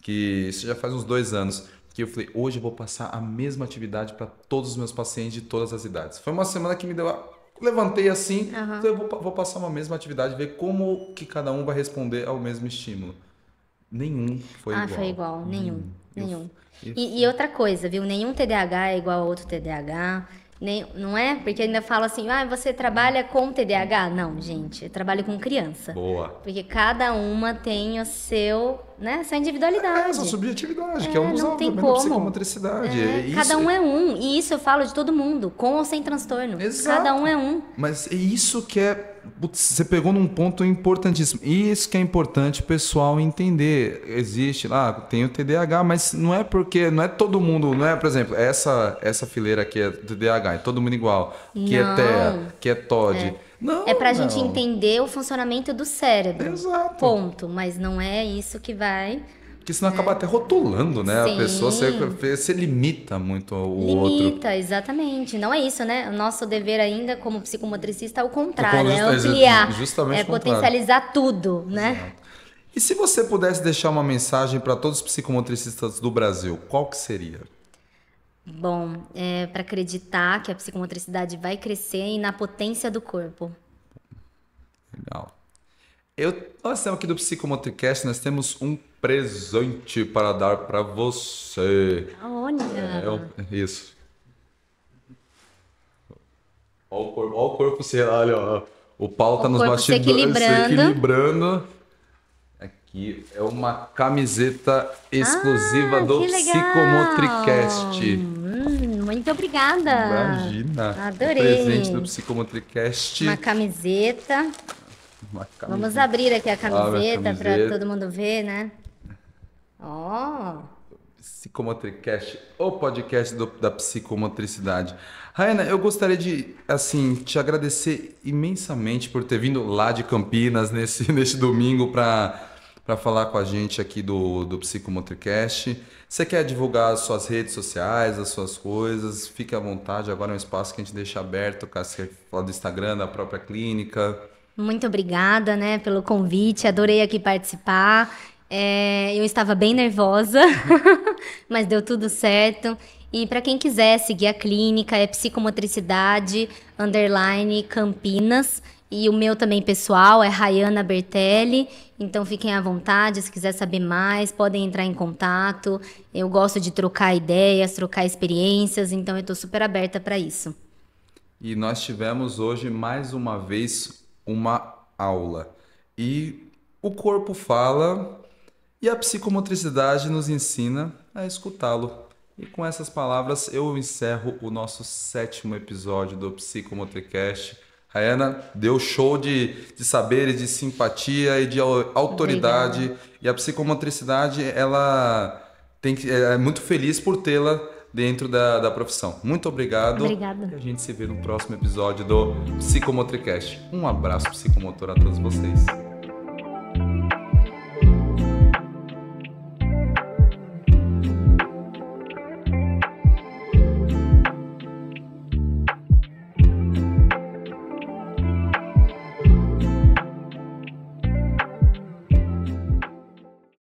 que isso já faz uns 2 anos, que eu falei, hoje eu vou passar a mesma atividade para todos os meus pacientes de todas as idades. Foi uma semana que me deu... Levantei assim, então eu vou passar uma mesma atividade, ver como que cada um vai responder ao mesmo estímulo. Nenhum foi igual. Foi igual, nenhum. E outra coisa, viu? Nenhum TDAH é igual a outro TDAH. Não é? Porque ainda fala assim, você trabalha com TDAH? Não, gente, eu trabalho com criança. Boa. Porque cada uma tem o seu, né, sua individualidade. Sua subjetividade, que é um dos não tem da como. psicomotricidade. Cada um é um. E isso eu falo de todo mundo, com ou sem transtorno. Exato. Cada um é um. Mas é isso que é... Você pegou num ponto importantíssimo. Isso que é importante o pessoal entender. Existe lá, tem o TDAH, mas não é porque... Não é todo mundo... Não é, por exemplo, essa fileira aqui é TDAH, é todo mundo igual. Que é TEA, que é TOD. Não, pra gente entender o funcionamento do cérebro. Exato. Ponto. Mas não é isso que vai... Porque senão acaba até rotulando, né? Sim. A pessoa se limita muito ao outro. Limita, exatamente. Não é isso, né? O nosso dever ainda como psicomotricista é o contrário, é ampliar, justamente potencializar tudo, né? Exato. E se você pudesse deixar uma mensagem para todos os psicomotricistas do Brasil, qual que seria? Bom, para acreditar que a psicomotricidade vai crescer e na potência do corpo. Legal. Nós temos aqui do Psicomotricast, nós temos um presente para dar para você. Olha! Isso. Olha o corpo, olha, ó. O Paulo está nos bastidores se equilibrando. Aqui é uma camiseta exclusiva do Psicomotricast. Muito obrigada. Imagina. Adorei. Presente do Psicomotricast. Uma camiseta. Vamos abrir aqui a camiseta para todo mundo ver, né? Psicomotricast, o podcast da psicomotricidade. Rayana, eu gostaria de, assim, te agradecer imensamente por ter vindo lá de Campinas nesse domingo para falar com a gente aqui do Psicomotricast. Você quer divulgar as suas redes sociais, as suas coisas? Fique à vontade, agora é um espaço que a gente deixa aberto, caso você fale do Instagram, da própria clínica. Muito obrigada, né, pelo convite. Adorei aqui participar. Eu estava bem nervosa, mas deu tudo certo. E para quem quiser seguir a clínica, é Psicomotricidade _Campinas. E o meu também pessoal é Rayana Bertelli. Então fiquem à vontade, se quiser saber mais, podem entrar em contato. Eu gosto de trocar ideias, trocar experiências, então eu estou super aberta para isso. E nós tivemos hoje mais uma vez uma aula. E o corpo fala e a psicomotricidade nos ensina a escutá-lo. E com essas palavras eu encerro o nosso 7º episódio do Psicomotricast. Rayana, deu show de saberes, de simpatia e de autoridade. Obrigada. E a psicomotricidade, ela é muito feliz por tê-la dentro da profissão. Muito obrigado. Obrigada. E a gente se vê no próximo episódio do Psicomotricast. Um abraço psicomotor a todos vocês.